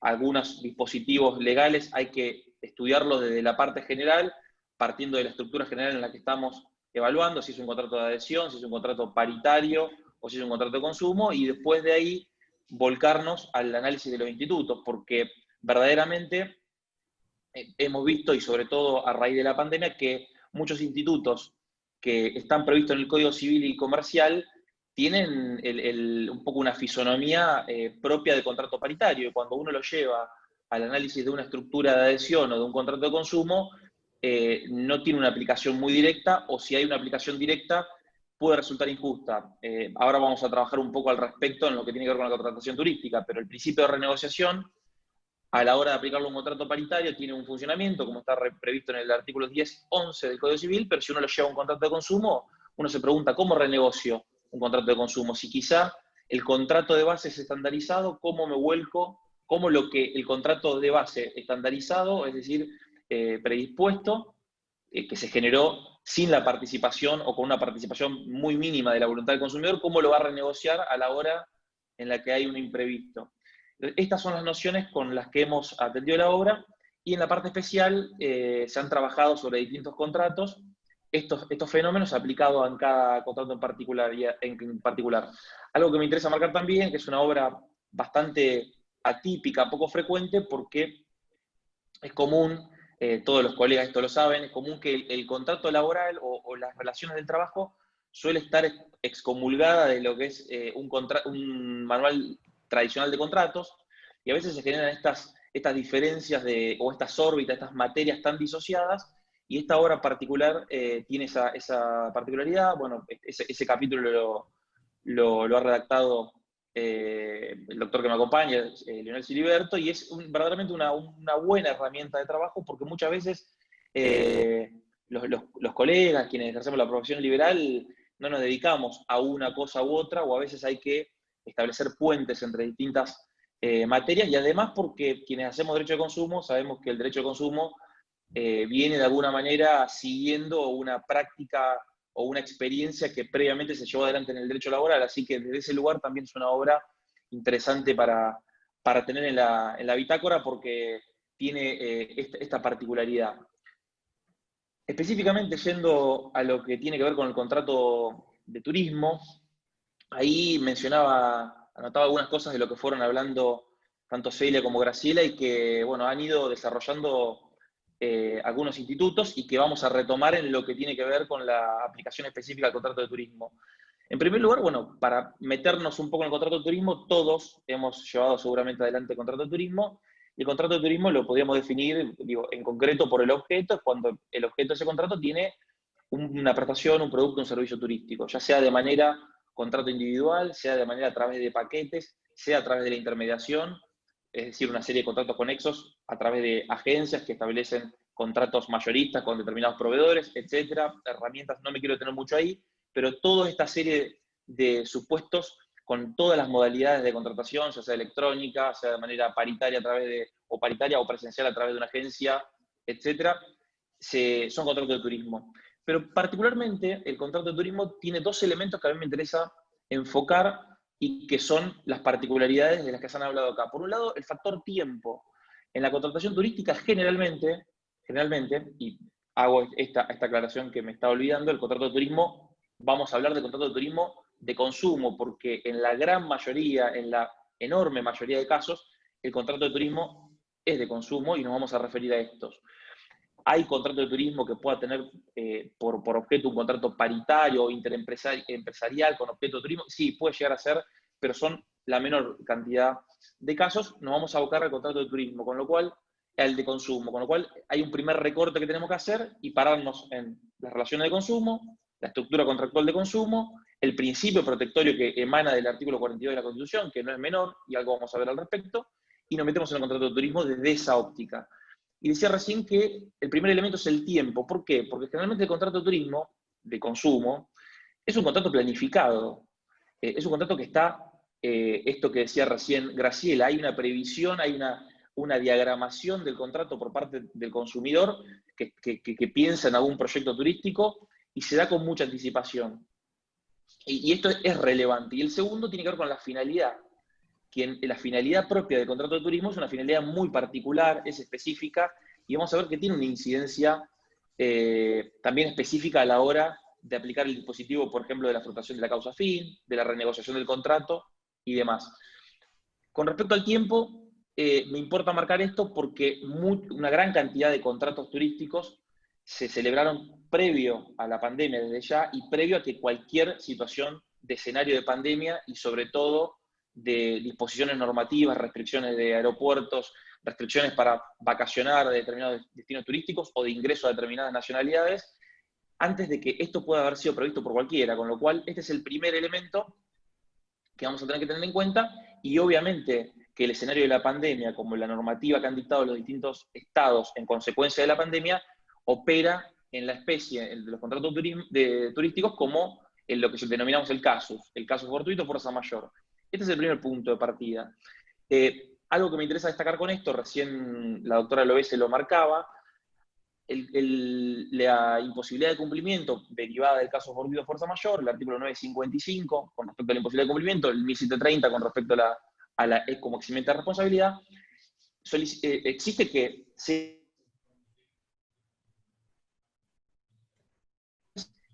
algunos dispositivos legales hay que estudiarlos desde la parte general, partiendo de la estructura general en la que estamos evaluando, si es un contrato de adhesión, si es un contrato paritario o si es un contrato de consumo, y después de ahí volcarnos al análisis de los institutos, porque verdaderamente hemos visto, y sobre todo a raíz de la pandemia, que muchos institutos que están previstos en el Código Civil y Comercial tienen un poco una fisonomía propia del contrato paritario, y cuando uno lo lleva al análisis de una estructura de adhesión o de un contrato de consumo, no tiene una aplicación muy directa, o si hay una aplicación directa, puede resultar injusta. Ahora vamos a trabajar un poco al respecto en lo que tiene que ver con la contratación turística, pero el principio de renegociación, a la hora de aplicarlo a un contrato paritario, tiene un funcionamiento, como está previsto en el artículo 10.11 del Código Civil, pero si uno lo lleva a un contrato de consumo, uno se pregunta, ¿cómo renegocio un contrato de consumo? Si quizá el contrato de base es estandarizado, ¿cómo me vuelco? ¿Cómo lo que el contrato de base estandarizado, es decir, predispuesto, que se generó sin la participación o con una participación muy mínima de la voluntad del consumidor, cómo lo va a renegociar a la hora en la que hay un imprevisto? Estas son las nociones con las que hemos atendido la obra, y en la parte especial se han trabajado sobre distintos contratos, estos fenómenos aplicados en cada contrato en particular. Algo que me interesa marcar también, que es una obra bastante atípica, poco frecuente, porque es común, todos los colegas esto lo saben, es común que el contrato laboral o las relaciones del trabajo suele estar excomulgada de lo que es un manual tradicional de contratos, y a veces se generan estas diferencias o estas órbitas, estas materias tan disociadas, y esta obra particular tiene esa particularidad. Bueno, ese capítulo lo ha redactado el doctor que me acompaña, Leonel Siliberto, y es verdaderamente una buena herramienta de trabajo, porque muchas veces los colegas, quienes ejercemos la profesión liberal, no nos dedicamos a una cosa u otra, o a veces hay que establecer puentes entre distintas materias, y además porque quienes hacemos derecho de consumo sabemos que el derecho de consumo viene de alguna manera siguiendo una práctica o una experiencia que previamente se llevó adelante en el derecho laboral, así que desde ese lugar también es una obra interesante para tener en la bitácora, porque tiene esta particularidad. Específicamente yendo a lo que tiene que ver con el contrato de turismo, ahí anotaba algunas cosas de lo que fueron hablando tanto Celia como Graciela, y que, bueno, han ido desarrollando algunos institutos, y que vamos a retomar en lo que tiene que ver con la aplicación específica del contrato de turismo. En primer lugar, bueno, para meternos un poco en el contrato de turismo, todos hemos llevado seguramente adelante el contrato de turismo, y el contrato de turismo lo podríamos definir, en concreto por el objeto, cuando el objeto de ese contrato tiene una prestación, un producto, un servicio turístico, ya sea de manera contrato individual, sea de manera a través de paquetes, sea a través de la intermediación, es decir, una serie de contratos conexos a través de agencias que establecen contratos mayoristas con determinados proveedores, etcétera, herramientas, no me quiero detener mucho ahí, pero toda esta serie de supuestos con todas las modalidades de contratación, ya sea electrónica, sea de manera paritaria paritaria o presencial a través de una agencia, etcétera, son contratos de turismo. Pero particularmente el contrato de turismo tiene dos elementos que a mí me interesa enfocar y que son las particularidades de las que se han hablado acá. Por un lado, el factor tiempo. En la contratación turística generalmente, y hago esta aclaración que me estaba olvidando, el contrato de turismo, vamos a hablar de contrato de turismo de consumo, porque en la gran mayoría, en la enorme mayoría de casos, el contrato de turismo es de consumo y nos vamos a referir a estos. Hay contrato de turismo que pueda tener por objeto un contrato paritario o interempresarial con objeto de turismo. Sí, puede llegar a ser, pero son la menor cantidad de casos. Nos vamos a abocar al contrato de turismo, con lo cual, al de consumo, con lo cual hay un primer recorte que tenemos que hacer y pararnos en las relaciones de consumo, la estructura contractual de consumo, el principio protectorio que emana del artículo 42 de la Constitución, que no es menor, y algo vamos a ver al respecto, y nos metemos en el contrato de turismo desde esa óptica. Y decía recién que el primer elemento es el tiempo. ¿Por qué? Porque generalmente el contrato de turismo, de consumo, es un contrato planificado. Es un contrato que está, esto que decía recién Graciela, hay una previsión, hay una diagramación del contrato por parte del consumidor que piensa en algún proyecto turístico y se da con mucha anticipación. Y esto es relevante. Y el segundo tiene que ver con la finalidad. La finalidad propia del contrato de turismo es una finalidad muy particular, es específica, y vamos a ver que tiene una incidencia también específica a la hora de aplicar el dispositivo, por ejemplo, de la frustración de la causa fin, de la renegociación del contrato y demás. Con respecto al tiempo, me importa marcar esto porque una gran cantidad de contratos turísticos se celebraron previo a la pandemia desde ya y previo a que cualquier situación de escenario de pandemia y sobre todo de disposiciones normativas, restricciones de aeropuertos, restricciones para vacacionar de determinados destinos turísticos o de ingreso a determinadas nacionalidades, antes de que esto pueda haber sido previsto por cualquiera, con lo cual este es el primer elemento que vamos a tener que tener en cuenta, y obviamente que el escenario de la pandemia, como la normativa que han dictado los distintos estados en consecuencia de la pandemia, opera en la especie de los contratos turísticos como en lo que denominamos el caso fortuito, fuerza mayor. Este es el primer punto de partida. Algo que me interesa destacar con esto, recién la doctora Lovese lo marcaba, la imposibilidad de cumplimiento derivada del caso fortuito fuerza mayor, el artículo 955 con respecto a la imposibilidad de cumplimiento, el 1730 con respecto a la como eximiente de responsabilidad, existe que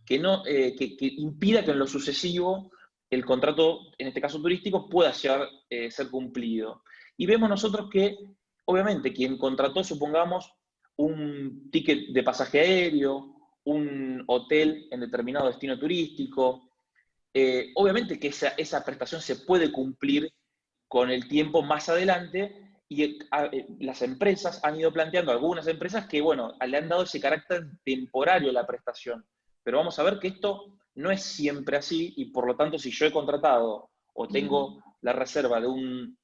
que impida que en lo sucesivo el contrato, en este caso turístico, pueda llegar a ser cumplido. Y vemos nosotros que, obviamente, quien contrató, supongamos, un ticket de pasaje aéreo, un hotel en determinado destino turístico, obviamente que esa prestación se puede cumplir con el tiempo más adelante, y las empresas han ido planteando, algunas empresas, que bueno, le han dado ese carácter temporario a la prestación. Pero vamos a ver que esto no es siempre así, y por lo tanto, si yo he contratado o tengo la reserva de un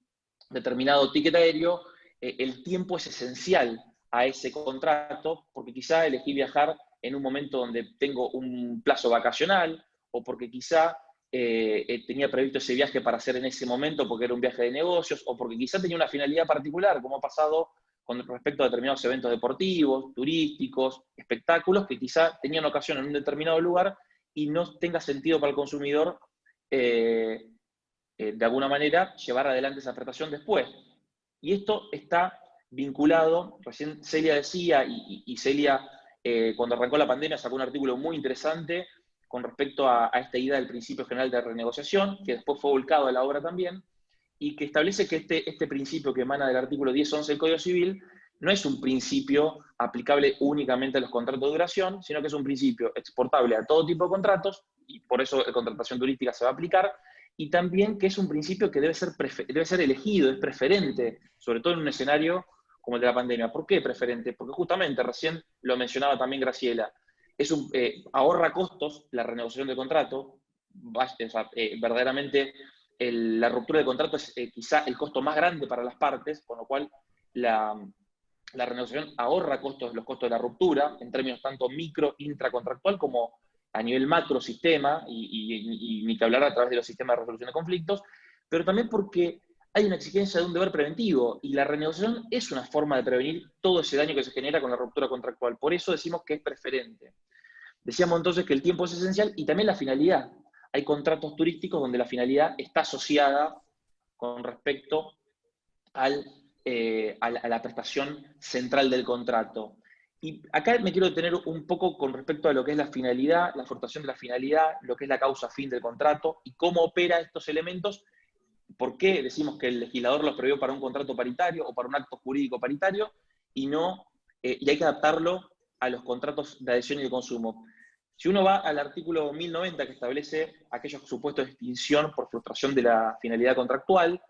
determinado ticket aéreo, el tiempo es esencial a ese contrato, porque quizá elegí viajar en un momento donde tengo un plazo vacacional, o porque quizá tenía previsto ese viaje para hacer en ese momento porque era un viaje de negocios, o porque quizá tenía una finalidad particular, como ha pasado con respecto a determinados eventos deportivos, turísticos, espectáculos, que quizá tenían ocasión en un determinado lugar y no tenga sentido para el consumidor, de alguna manera, llevar adelante esa prestación después. Y esto está vinculado, recién Celia decía, y Celia, cuando arrancó la pandemia, sacó un artículo muy interesante con respecto a esta idea del principio general de renegociación, que después fue volcado a la obra también, y que establece que este principio que emana del artículo 10.11 del Código Civil no es un principio aplicable únicamente a los contratos de duración, sino que es un principio exportable a todo tipo de contratos, y por eso la contratación turística se va a aplicar, y también que es un principio que debe ser elegido, es preferente, sobre todo en un escenario como el de la pandemia. ¿Por qué preferente? Porque justamente, recién lo mencionaba también Graciela, ahorra costos la renegociación del contrato, verdaderamente la ruptura de contrato es quizá el costo más grande para las partes, con lo cual la renegociación ahorra los costos de la ruptura, en términos tanto micro, intracontractual, como a nivel macro sistema, y ni que hablar a través de los sistemas de resolución de conflictos, pero también porque hay una exigencia de un deber preventivo, y la renegociación es una forma de prevenir todo ese daño que se genera con la ruptura contractual. Por eso decimos que es preferente. Decíamos entonces que el tiempo es esencial, y también la finalidad. hay contratos turísticos donde la finalidad está asociada con respecto a la prestación central del contrato. Y acá me quiero detener un poco con respecto a lo que es la finalidad, la formación de la finalidad, lo que es la causa fin del contrato y cómo opera estos elementos. ¿Por qué decimos que el legislador los previó para un contrato paritario o para un acto jurídico paritario y hay que adaptarlo a los contratos de adhesión y de consumo? Si uno va al artículo 1090 que establece aquellos supuestos de extinción por frustración de la finalidad contractual,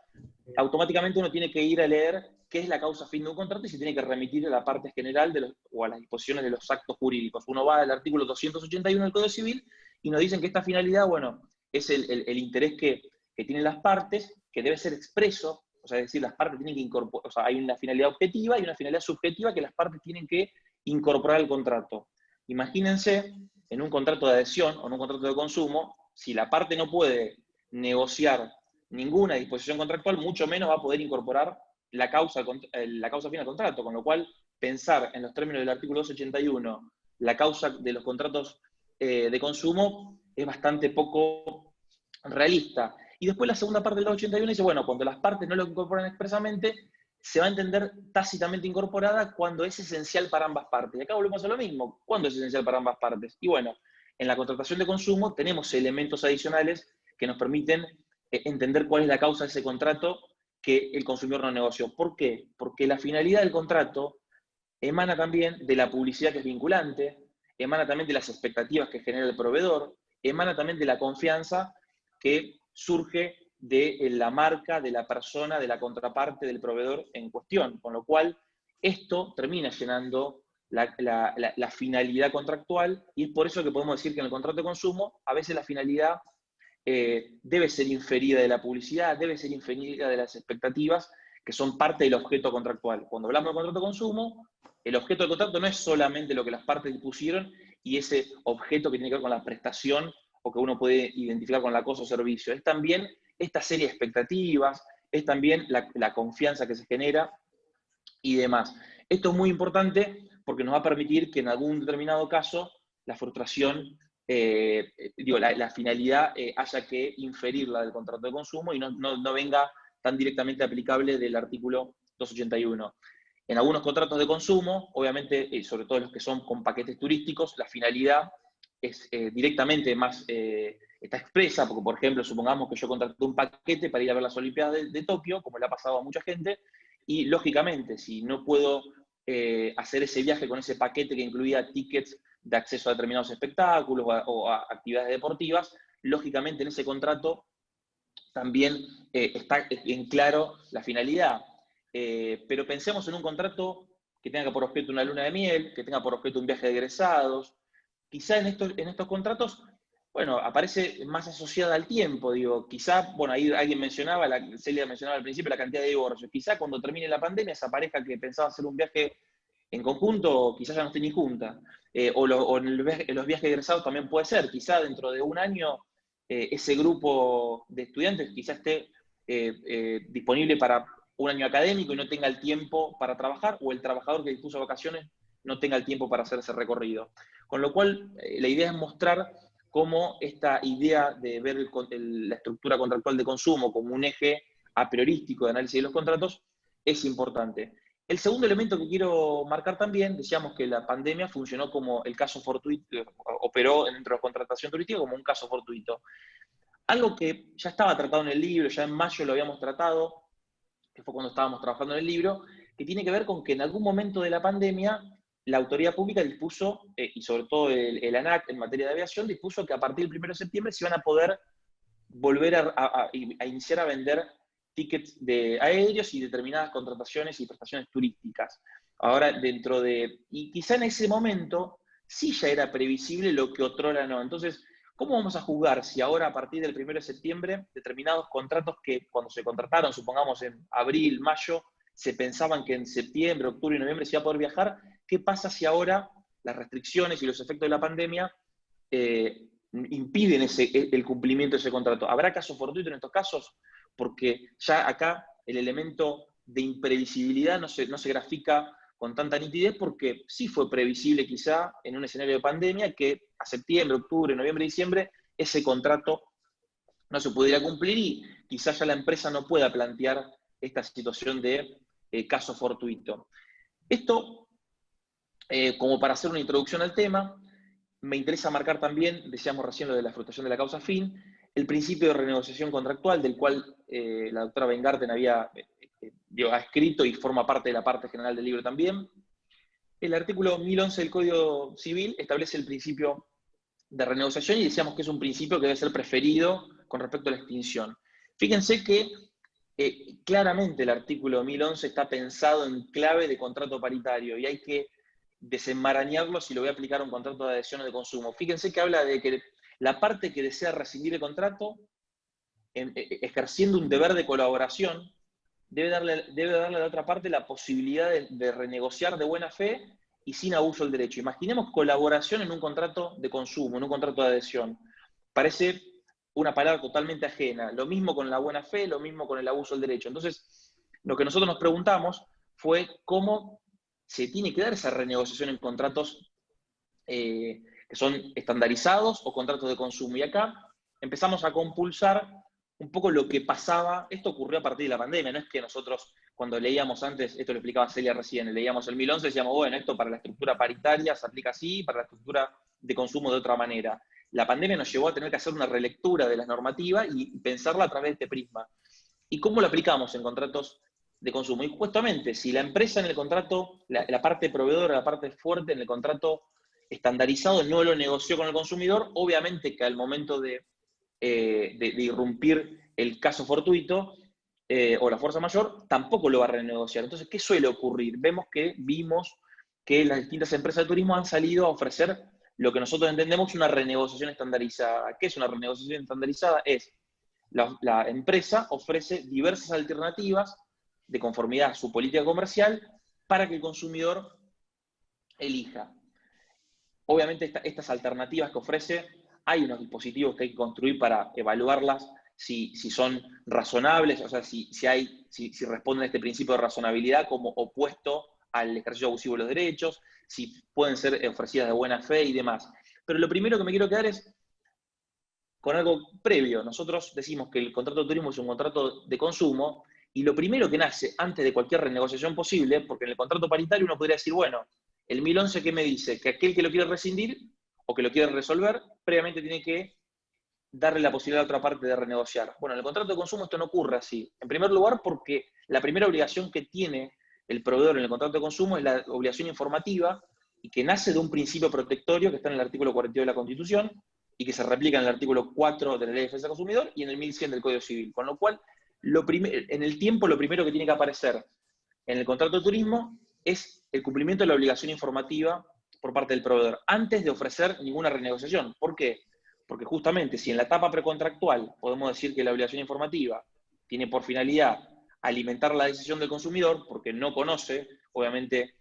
automáticamente uno tiene que ir a leer qué es la causa fin de un contrato y se tiene que remitir a la parte general o a las disposiciones de los actos jurídicos. Uno va al artículo 281 del Código Civil y nos dicen que esta finalidad, bueno, es el interés que tienen las partes, que debe ser expreso, o sea, es decir, las partes tienen que incorporar, o sea, hay una finalidad objetiva y una finalidad subjetiva que las partes tienen que incorporar al contrato. Imagínense en un contrato de adhesión o en un contrato de consumo, si la parte no puede negociar ninguna disposición contractual, mucho menos va a poder incorporar la causa fin al contrato, con lo cual pensar en los términos del artículo 281 la causa de los contratos de consumo es bastante poco realista. Y después la segunda parte del 281 dice, bueno, cuando las partes no lo incorporan expresamente, se va a entender tácitamente incorporada cuando es esencial para ambas partes. Y acá volvemos a lo mismo. ¿Cuándo es esencial para ambas partes? Y bueno, en la contratación de consumo tenemos elementos adicionales que nos permiten entender cuál es la causa de ese contrato que el consumidor no negoció. ¿Por qué? Porque la finalidad del contrato emana también de la publicidad que es vinculante, emana también de las expectativas que genera el proveedor, emana también de la confianza que surge de la marca, de la persona, de la contraparte del proveedor en cuestión, con lo cual esto termina llenando la finalidad contractual y es por eso que podemos decir que en el contrato de consumo a veces la finalidad debe ser inferida de la publicidad, debe ser inferida de las expectativas que son parte del objeto contractual. Cuando hablamos de contrato de consumo, el objeto del contrato no es solamente lo que las partes dispusieron y ese objeto que tiene que ver con la prestación o que uno puede identificar con la cosa o servicio. Es también esta serie de expectativas, es también la confianza que se genera y demás. Esto es muy importante porque nos va a permitir que en algún determinado caso la frustración, la finalidad haya que inferirla del contrato de consumo y no venga tan directamente aplicable del artículo 281. En algunos contratos de consumo, obviamente, sobre todo los que son con paquetes turísticos, la finalidad es directamente más, está expresa, porque por ejemplo, supongamos que yo contraté un paquete para ir a ver las Olimpiadas de Tokio, como le ha pasado a mucha gente, y lógicamente, si no puedo hacer ese viaje con ese paquete que incluía tickets de acceso a determinados espectáculos o a actividades deportivas, lógicamente en ese contrato también está en claro la finalidad. Pero pensemos en un contrato que tenga por objeto una luna de miel, que tenga por objeto un viaje de egresados. Quizá en estos contratos, bueno, aparece más asociada al tiempo, digo, quizá, bueno, ahí alguien mencionaba, Celia mencionaba al principio la cantidad de divorcios, quizá cuando termine la pandemia esa pareja que pensaba hacer un viaje en conjunto, quizás ya no esté ni junta, o en los viajes egresados también puede ser, quizá dentro de un año ese grupo de estudiantes quizá esté disponible para un año académico y no tenga el tiempo para trabajar, o el trabajador que dispuso de vacaciones no tenga el tiempo para hacer ese recorrido. Con lo cual, la idea es mostrar cómo esta idea de ver la estructura contractual de consumo como un eje a priorístico de análisis de los contratos es importante. El segundo elemento que quiero marcar también, decíamos que la pandemia funcionó como el caso fortuito, operó dentro de la contratación turística como un caso fortuito. Algo que ya estaba tratado en el libro, ya en mayo lo habíamos tratado, que fue cuando estábamos trabajando en el libro, que tiene que ver con que en algún momento de la pandemia la autoridad pública dispuso, y sobre todo el ANAC en materia de aviación, dispuso que a partir del 1 de septiembre se iban a poder volver a iniciar a vender tickets de aéreos y determinadas contrataciones y prestaciones turísticas. Ahora, y quizá en ese momento sí ya era previsible lo que otrora no. Entonces, ¿cómo vamos a juzgar si ahora a partir del 1 de septiembre determinados contratos que cuando se contrataron, supongamos en abril, mayo, se pensaban que en septiembre, octubre y noviembre se iba a poder viajar? ¿Qué pasa si ahora las restricciones y los efectos de la pandemia impiden el cumplimiento de ese contrato? ¿Habrá casos fortuitos en estos casos? Porque ya acá el elemento de imprevisibilidad no se grafica con tanta nitidez, porque sí fue previsible quizá en un escenario de pandemia que a septiembre, octubre, noviembre, diciembre ese contrato no se pudiera cumplir y quizás ya la empresa no pueda plantear esta situación de caso fortuito. Esto, como para hacer una introducción al tema, me interesa marcar también, decíamos recién lo de la frustración de la causa fin, el principio de renegociación contractual, del cual la doctora Weingarten ha escrito y forma parte de la parte general del libro también. El artículo 1011 del Código Civil establece el principio de renegociación y decíamos que es un principio que debe ser preferido con respecto a la extinción. Fíjense que claramente el artículo 1011 está pensado en clave de contrato paritario y hay que desenmarañarlo si lo voy a aplicar a un contrato de adhesión o de consumo. Fíjense que habla de que la parte que desea rescindir el contrato, ejerciendo un deber de colaboración, debe darle a la otra parte la posibilidad de renegociar de buena fe y sin abuso del derecho. Imaginemos colaboración en un contrato de consumo, en un contrato de adhesión. Parece una palabra totalmente ajena. Lo mismo con la buena fe, lo mismo con el abuso del derecho. Entonces, lo que nosotros nos preguntamos fue cómo se tiene que dar esa renegociación en contratos que son estandarizados o contratos de consumo. Y acá empezamos a compulsar un poco lo que pasaba. Esto ocurrió a partir de la pandemia, no es que nosotros cuando leíamos antes, esto lo explicaba Celia recién, leíamos el 1011 y decíamos, bueno, esto para la estructura paritaria se aplica así, para la estructura de consumo de otra manera. La pandemia nos llevó a tener que hacer una relectura de las normativas y pensarla a través de este prisma. ¿Y cómo lo aplicamos en contratos de consumo? Y justamente, si la empresa en el contrato, la parte proveedora, la parte fuerte en el contrato estandarizado no lo negoció con el consumidor, obviamente que al momento de irrumpir el caso fortuito o la fuerza mayor, tampoco lo va a renegociar. Entonces, ¿qué suele ocurrir? Vimos que las distintas empresas de turismo han salido a ofrecer lo que nosotros entendemos una renegociación estandarizada. ¿Qué es una renegociación estandarizada? Es la empresa ofrece diversas alternativas de conformidad a su política comercial para que el consumidor elija. Obviamente estas alternativas que ofrece, hay unos dispositivos que hay que construir para evaluarlas, si son razonables, o sea, si responden a este principio de razonabilidad como opuesto al ejercicio abusivo de los derechos, si pueden ser ofrecidas de buena fe y demás. Pero lo primero que me quiero quedar es con algo previo. Nosotros decimos que el contrato de turismo es un contrato de consumo y lo primero que nace antes de cualquier renegociación posible, porque en el contrato paritario uno podría decir, bueno, el 1011 ¿qué me dice? Que aquel que lo quiere rescindir o que lo quiere resolver, previamente tiene que darle la posibilidad a otra parte de renegociar. Bueno, en el contrato de consumo esto no ocurre así. En primer lugar, porque la primera obligación que tiene el proveedor en el contrato de consumo es la obligación informativa y que nace de un principio protectorio que está en el artículo 42 de la Constitución y que se replica en el artículo 4 de la Ley de Defensa del Consumidor y en el 1100 del Código Civil. Con lo cual, en el tiempo, lo primero que tiene que aparecer en el contrato de turismo es el cumplimiento de la obligación informativa por parte del proveedor, antes de ofrecer ninguna renegociación. ¿Por qué? Porque justamente si en la etapa precontractual podemos decir que la obligación informativa tiene por finalidad alimentar la decisión del consumidor, porque no conoce, obviamente,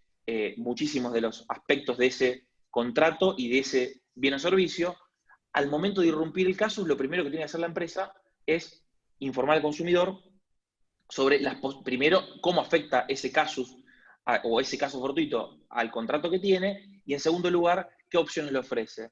muchísimos de los aspectos de ese contrato y de ese bien o servicio, al momento de irrumpir el caso, lo primero que tiene que hacer la empresa es informar al consumidor sobre primero cómo afecta ese casus o ese caso fortuito al contrato que tiene, y en segundo lugar, qué opciones le ofrece.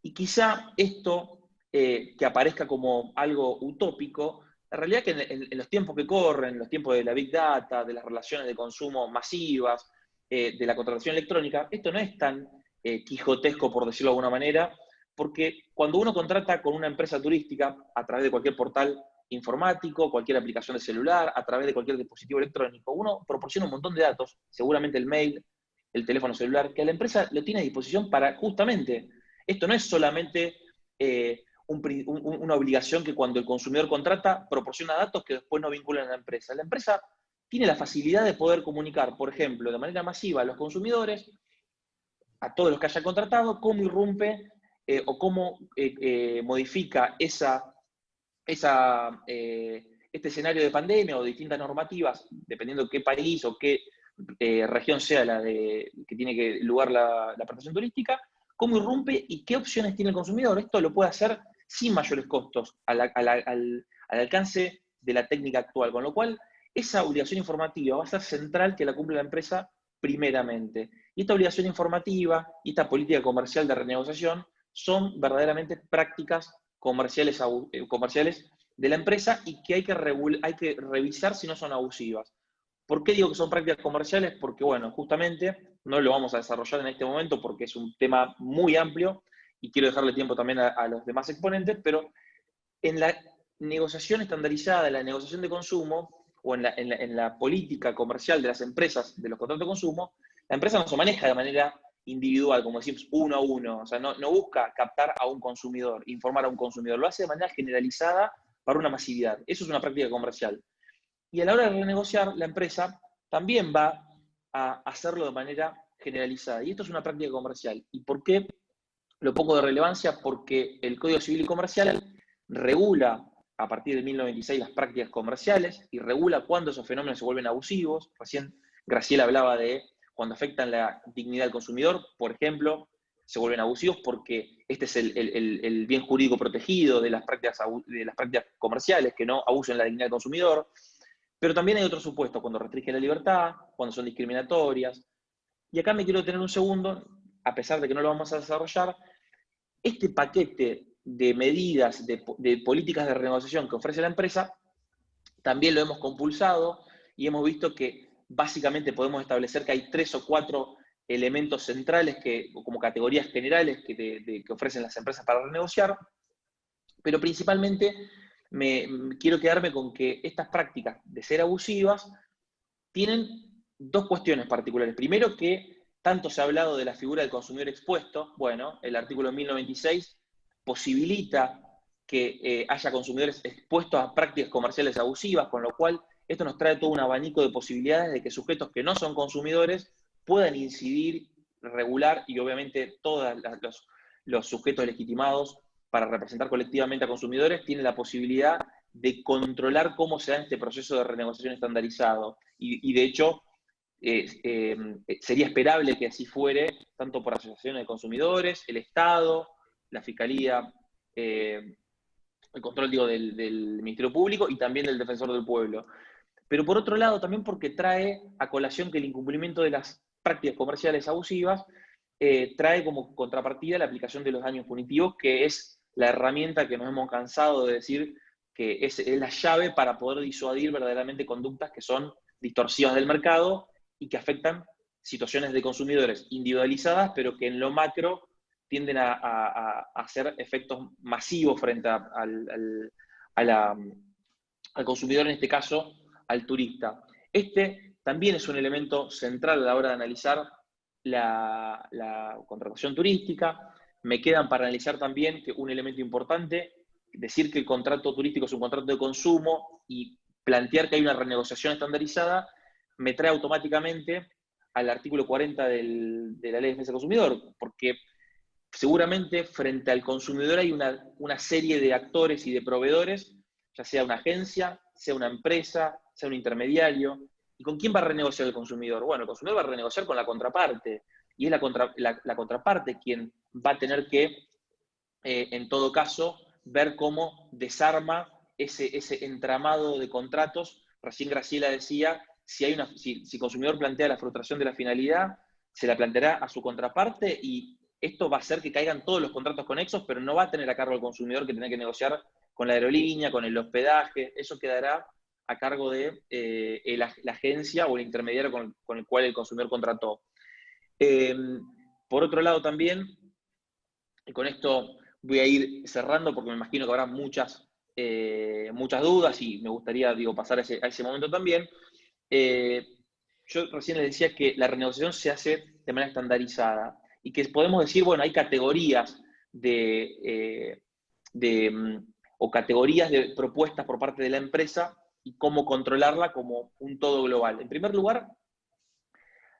Y quizá esto, que aparezca como algo utópico, la realidad es que en los tiempos que corren, los tiempos de la Big Data, de las relaciones de consumo masivas, de la contratación electrónica, esto no es tan quijotesco, por decirlo de alguna manera, porque cuando uno contrata con una empresa turística a través de cualquier portal informático, cualquier aplicación de celular, a través de cualquier dispositivo electrónico, uno proporciona un montón de datos, seguramente el mail, el teléfono celular, que la empresa lo tiene a disposición para justamente, esto no es solamente una obligación que cuando el consumidor contrata proporciona datos que después no vinculan a la empresa. La empresa tiene la facilidad de poder comunicar, por ejemplo, de manera masiva a los consumidores, a todos los que hayan contratado, cómo irrumpe o cómo modifica este escenario de pandemia o distintas normativas, dependiendo de qué país o qué región sea que tiene lugar la prestación turística, cómo irrumpe y qué opciones tiene el consumidor. Esto lo puede hacer sin mayores costos, al alcance de la técnica actual, con lo cual esa obligación informativa va a ser central que la cumpla la empresa primeramente. Y esta obligación informativa y esta política comercial de renegociación son verdaderamente prácticas comerciales de la empresa y que hay que revisar si no son abusivas. ¿Por qué digo que son prácticas comerciales? Porque, bueno, justamente no lo vamos a desarrollar en este momento porque es un tema muy amplio y quiero dejarle tiempo también a los demás exponentes, pero en la negociación estandarizada, en la negociación de consumo o en la política comercial de las empresas, de los contratos de consumo, la empresa no se maneja de manera individual, como decimos, uno a uno. O sea, no busca captar a un consumidor, informar a un consumidor. Lo hace de manera generalizada para una masividad. Eso es una práctica comercial. Y a la hora de renegociar, la empresa también va a hacerlo de manera generalizada. Y esto es una práctica comercial. ¿Y por qué lo pongo de relevancia? Porque el Código Civil y Comercial regula a partir de 1996 las prácticas comerciales y regula cuándo esos fenómenos se vuelven abusivos. Recién Graciela hablaba de cuando afectan la dignidad del consumidor, por ejemplo, se vuelven abusivos porque este es el bien jurídico protegido de las prácticas comerciales, que no abusen la dignidad del consumidor. Pero también hay otros supuestos, cuando restringen la libertad, cuando son discriminatorias. Y acá me quiero detener un segundo, a pesar de que no lo vamos a desarrollar. Este paquete de medidas, de políticas de renegociación que ofrece la empresa, también lo hemos compulsado y hemos visto que básicamente podemos establecer que hay 3 o 4 elementos centrales, como categorías generales que ofrecen las empresas para renegociar, pero principalmente quiero quedarme con que estas prácticas de ser abusivas tienen 2 cuestiones particulares. Primero, que tanto se ha hablado de la figura del consumidor expuesto. Bueno, el artículo 1096 posibilita que haya consumidores expuestos a prácticas comerciales abusivas, con lo cual esto nos trae todo un abanico de posibilidades de que sujetos que no son consumidores puedan incidir, regular, y obviamente todos los sujetos legitimados para representar colectivamente a consumidores tienen la posibilidad de controlar cómo se da este proceso de renegociación estandarizado. Y de hecho, sería esperable que así fuere, tanto por asociaciones de consumidores, el Estado, la Fiscalía, el control, digo, del Ministerio Público y también del Defensor del Pueblo. Pero por otro lado, también porque trae a colación que el incumplimiento de las prácticas comerciales abusivas trae como contrapartida la aplicación de los daños punitivos, que es la herramienta que nos hemos cansado de decir que es la llave para poder disuadir verdaderamente conductas que son distorsivas del mercado y que afectan situaciones de consumidores individualizadas, pero que en lo macro tienden a hacer efectos masivos frente al consumidor, en este caso al turista. Este también es un elemento central a la hora de analizar la contratación turística. Me quedan para analizar también que un elemento importante, decir que el contrato turístico es un contrato de consumo y plantear que hay una renegociación estandarizada, me trae automáticamente al artículo 40 de la Ley de Defensa del Consumidor, porque seguramente frente al consumidor hay una serie de actores y de proveedores, ya sea una agencia, sea una empresa, sea un intermediario. ¿Y con quién va a renegociar el consumidor? Bueno, el consumidor va a renegociar con la contraparte, y es la contraparte quien va a tener que, en todo caso, ver cómo desarma ese entramado de contratos. Recién Graciela decía, si el consumidor plantea la frustración de la finalidad, se la planteará a su contraparte y esto va a hacer que caigan todos los contratos conexos, pero no va a tener a cargo el consumidor que tiene que negociar con la aerolínea, con el hospedaje. Eso quedará a cargo de la agencia o el intermediario con el cual el consumidor contrató. Por otro lado también, y con esto voy a ir cerrando porque me imagino que habrá muchas dudas y me gustaría, pasar a ese momento también. Yo recién les decía que la renegociación se hace de manera estandarizada y que podemos decir, bueno, hay categorías o categorías de propuestas por parte de la empresa y cómo controlarla como un todo global. En primer lugar,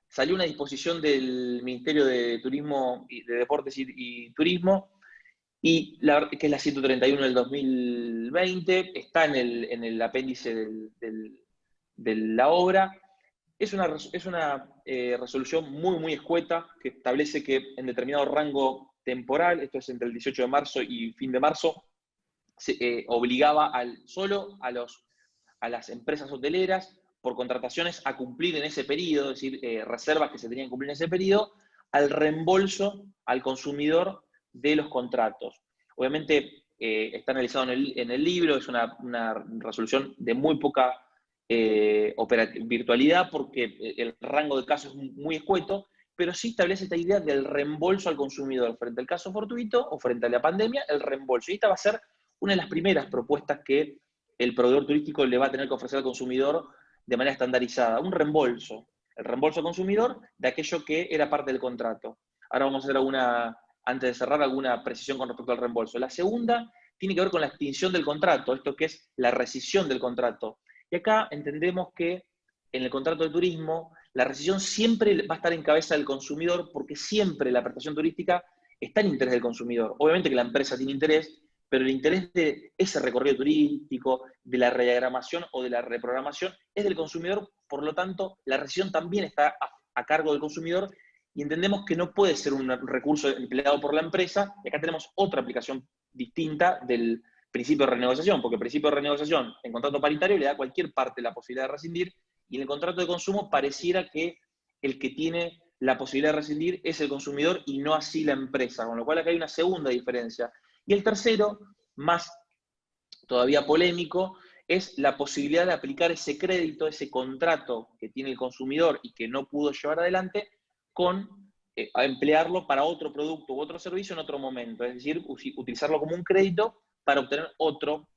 salió una disposición del Ministerio de Turismo, de Deportes y Turismo, que es la 131 del 2020, está en el apéndice de la obra. Es una resolución muy, muy escueta que establece que en determinado rango temporal, esto es entre el 18 de marzo y fin de marzo, se obligaba solo a las empresas hoteleras por contrataciones a cumplir en ese periodo, es decir, reservas que se tenían que cumplir en ese periodo, al reembolso al consumidor de los contratos. Obviamente, está analizado en el libro, es una resolución de muy poca virtualidad porque el rango de casos es muy escueto, pero sí establece esta idea del reembolso al consumidor frente al caso fortuito o frente a la pandemia, el reembolso. Y esta va a ser una de las primeras propuestas que el proveedor turístico le va a tener que ofrecer al consumidor de manera estandarizada, un reembolso, el reembolso al consumidor de aquello que era parte del contrato. Ahora vamos a hacer antes de cerrar, alguna precisión con respecto al reembolso. La segunda tiene que ver con la extinción del contrato, esto que es la rescisión del contrato. Y acá entendemos que en el contrato de turismo la rescisión siempre va a estar en cabeza del consumidor porque siempre la prestación turística está en interés del consumidor. Obviamente que la empresa tiene interés, pero el interés de ese recorrido turístico, de la rediagramación o de la reprogramación, es del consumidor, por lo tanto, la rescisión también está a cargo del consumidor y entendemos que no puede ser un recurso empleado por la empresa, y acá tenemos otra aplicación distinta del principio de renegociación, porque el principio de renegociación en contrato paritario le da a cualquier parte la posibilidad de rescindir, y en el contrato de consumo pareciera que el que tiene la posibilidad de rescindir es el consumidor y no así la empresa, con lo cual acá hay una segunda diferencia. Y el tercero, más todavía polémico, es la posibilidad de aplicar ese crédito, ese contrato que tiene el consumidor y que no pudo llevar adelante, a emplearlo para otro producto u otro servicio en otro momento, es decir, utilizarlo como un crédito para obtener otro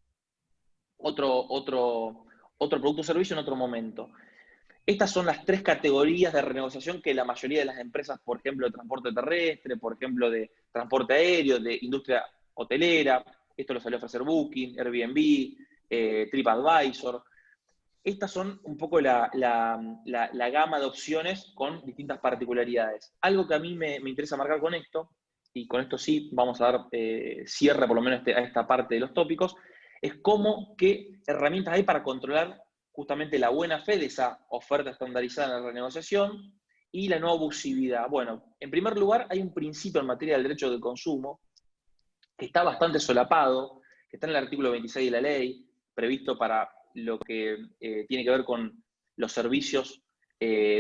producto o servicio en otro momento. Estas son las tres categorías de renegociación que la mayoría de las empresas, por ejemplo, de transporte terrestre, por ejemplo, de transporte aéreo, de industria hotelera, esto lo salió a ofrecer Booking, Airbnb, TripAdvisor. Estas son un poco la gama de opciones con distintas particularidades. Algo que a mí me interesa marcar con esto, y con esto sí vamos a dar cierre por lo menos a esta parte de los tópicos, es qué herramientas hay para controlar justamente la buena fe de esa oferta estandarizada en la renegociación y la no abusividad. Bueno, en primer lugar, hay un principio en materia del derecho del consumo que está bastante solapado, que está en el artículo 26 de la ley, previsto para lo que tiene que ver con los servicios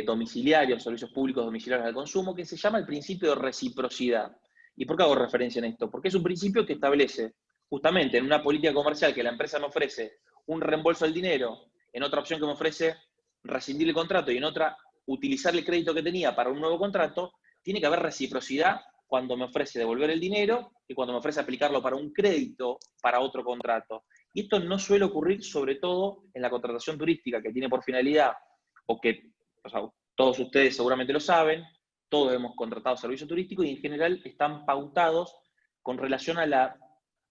domiciliarios, servicios públicos domiciliarios al consumo, que se llama el principio de reciprocidad. ¿Y por qué hago referencia en esto? Porque es un principio que establece justamente en una política comercial que la empresa me ofrece un reembolso del dinero, en otra opción que me ofrece rescindir el contrato y en otra utilizar el crédito que tenía para un nuevo contrato, tiene que haber reciprocidad cuando me ofrece devolver el dinero y cuando me ofrece aplicarlo para un crédito para otro contrato. Y esto no suele ocurrir sobre todo en la contratación turística, que tiene por finalidad, todos ustedes seguramente lo saben, todos hemos contratado servicio turístico y en general están pautados con relación a la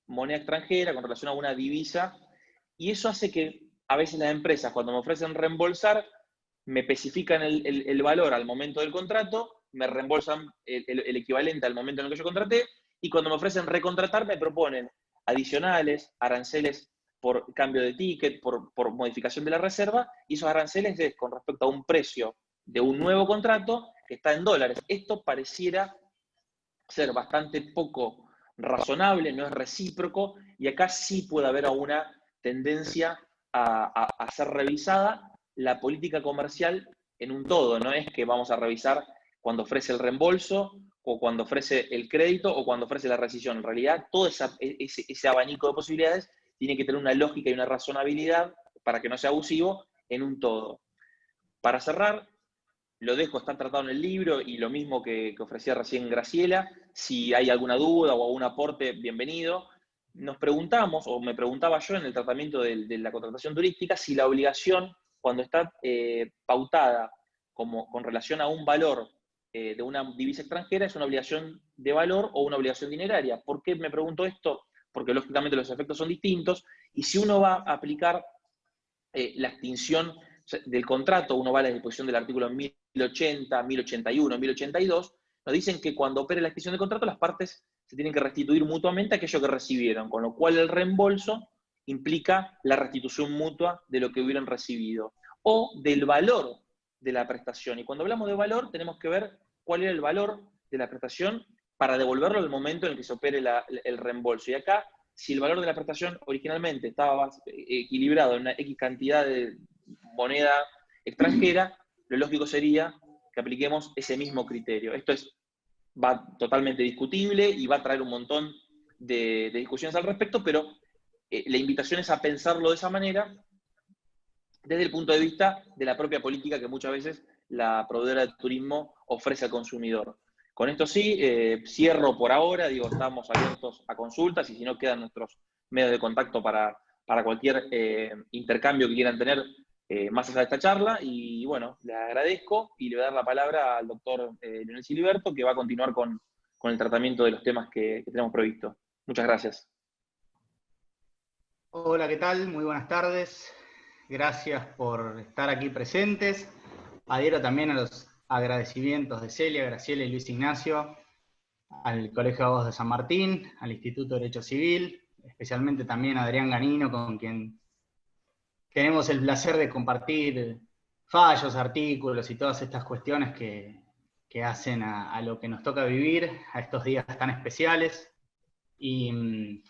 moneda extranjera, con relación a una divisa, y eso hace que a veces las empresas, cuando me ofrecen reembolsar, me especifican el valor al momento del contrato, me reembolsan el equivalente al momento en el que yo contraté, y cuando me ofrecen recontratar me proponen adicionales, aranceles por cambio de ticket, por modificación de la reserva, y esos aranceles es con respecto a un precio de un nuevo contrato que está en dólares. Esto pareciera ser bastante poco razonable, no es recíproco, y acá sí puede haber una tendencia a ser revisada la política comercial en un todo. No es que vamos a revisar cuando ofrece el reembolso, o cuando ofrece el crédito, o cuando ofrece la rescisión. En realidad, todo ese abanico de posibilidades tiene que tener una lógica y una razonabilidad para que no sea abusivo en un todo. Para cerrar, lo dejo, está tratado en el libro, y lo mismo que ofrecía recién Graciela. Si hay alguna duda o algún aporte, bienvenido. Nos preguntamos, o me preguntaba yo en el tratamiento de la contratación turística, si la obligación, cuando está pautada con relación a un valor de una divisa extranjera, es una obligación de valor o una obligación dineraria. ¿Por qué me pregunto esto? Porque lógicamente los efectos son distintos, y si uno va a aplicar la extinción del contrato, uno va a la disposición del artículo 1080, 1081, 1082, nos dicen que cuando opere la extinción del contrato, las partes se tienen que restituir mutuamente aquello que recibieron, con lo cual el reembolso implica la restitución mutua de lo que hubieran recibido, o del valor de la prestación. Y cuando hablamos de valor, tenemos que ver cuál era el valor de la prestación para devolverlo al momento en el que se opere el reembolso. Y acá, si el valor de la prestación originalmente estaba equilibrado en una X cantidad de moneda extranjera, lo lógico sería que apliquemos ese mismo criterio. Esto va totalmente discutible y va a traer un montón de discusiones al respecto, pero la invitación es a pensarlo de esa manera desde el punto de vista de la propia política que muchas veces la proveedora de turismo ofrece al consumidor. Con esto sí, cierro por ahora, digo, estamos abiertos a consultas y si no quedan nuestros medios de contacto para cualquier intercambio que quieran tener más allá de esta charla. Y bueno, le agradezco y le voy a dar la palabra al doctor Leonel Siliberto, que va a continuar con el tratamiento de los temas que tenemos previsto. Muchas gracias. Hola, ¿qué tal? Muy buenas tardes. Gracias por estar aquí presentes. Adhiero también a los agradecimientos de Celia, Graciela y Luis Ignacio, al Colegio de Abogados de San Martín, al Instituto de Derecho Civil, especialmente también a Adrián Ganino, con quien tenemos el placer de compartir fallos, artículos y todas estas cuestiones que hacen a lo que nos toca vivir, a estos días tan especiales. Y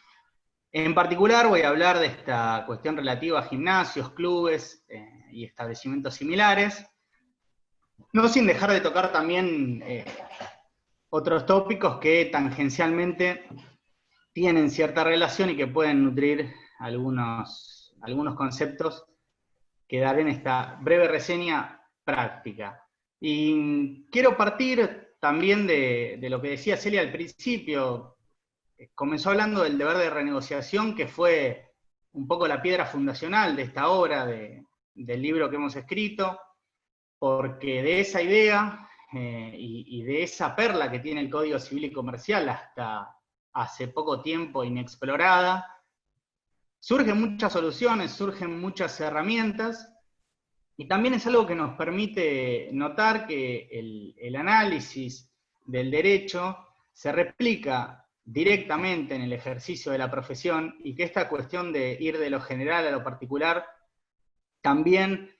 en particular voy a hablar de esta cuestión relativa a gimnasios, clubes y establecimientos similares, no sin dejar de tocar también otros tópicos que tangencialmente tienen cierta relación y que pueden nutrir algunos conceptos que daré en esta breve reseña práctica. Y quiero partir también de lo que decía Celia al principio. Comenzó hablando del deber de renegociación, que fue un poco la piedra fundacional de esta obra, del libro que hemos escrito, porque de esa idea y de esa perla que tiene el Código Civil y Comercial hasta hace poco tiempo inexplorada, surgen muchas soluciones, surgen muchas herramientas, y también es algo que nos permite notar que el análisis del derecho se replica directamente en el ejercicio de la profesión, y que esta cuestión de ir de lo general a lo particular también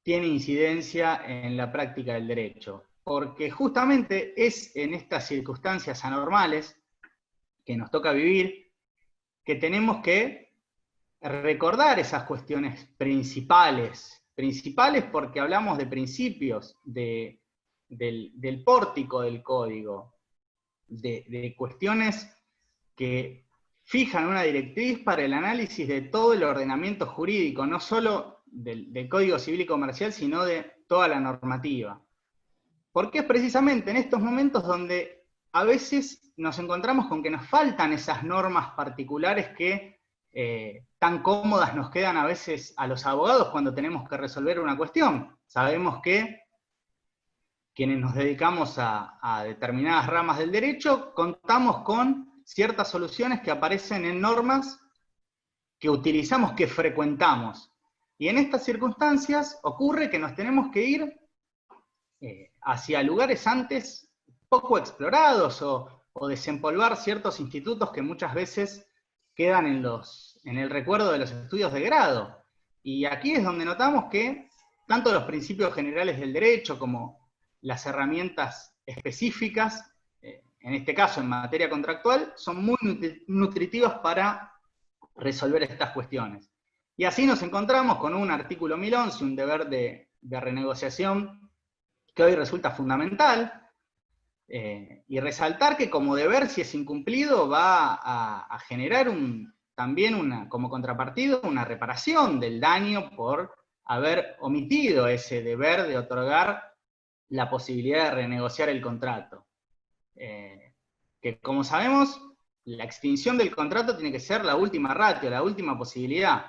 tiene incidencia en la práctica del derecho, porque justamente es en estas circunstancias anormales que nos toca vivir que tenemos que recordar esas cuestiones principales porque hablamos de principios, del pórtico del código, de cuestiones que fijan una directriz para el análisis de todo el ordenamiento jurídico, no solo del Código Civil y Comercial, sino de toda la normativa. Porque es precisamente en estos momentos donde a veces nos encontramos con que nos faltan esas normas particulares que tan cómodas nos quedan a veces a los abogados cuando tenemos que resolver una cuestión. Sabemos que quienes nos dedicamos a determinadas ramas del derecho, contamos con ciertas soluciones que aparecen en normas que utilizamos, que frecuentamos. Y en estas circunstancias ocurre que nos tenemos que ir hacia lugares antes poco explorados o desempolvar ciertos institutos que muchas veces quedan en el recuerdo de los estudios de grado. Y aquí es donde notamos que tanto los principios generales del derecho como las herramientas específicas, en este caso en materia contractual, son muy nutritivas para resolver estas cuestiones. Y así nos encontramos con un artículo 1011, un deber de renegociación, que hoy resulta fundamental, y resaltar que como deber, si es incumplido, va a generar también como contrapartida una reparación del daño por haber omitido ese deber de otorgar la posibilidad de renegociar el contrato. Que como sabemos, la extinción del contrato tiene que ser la última ratio, la última posibilidad.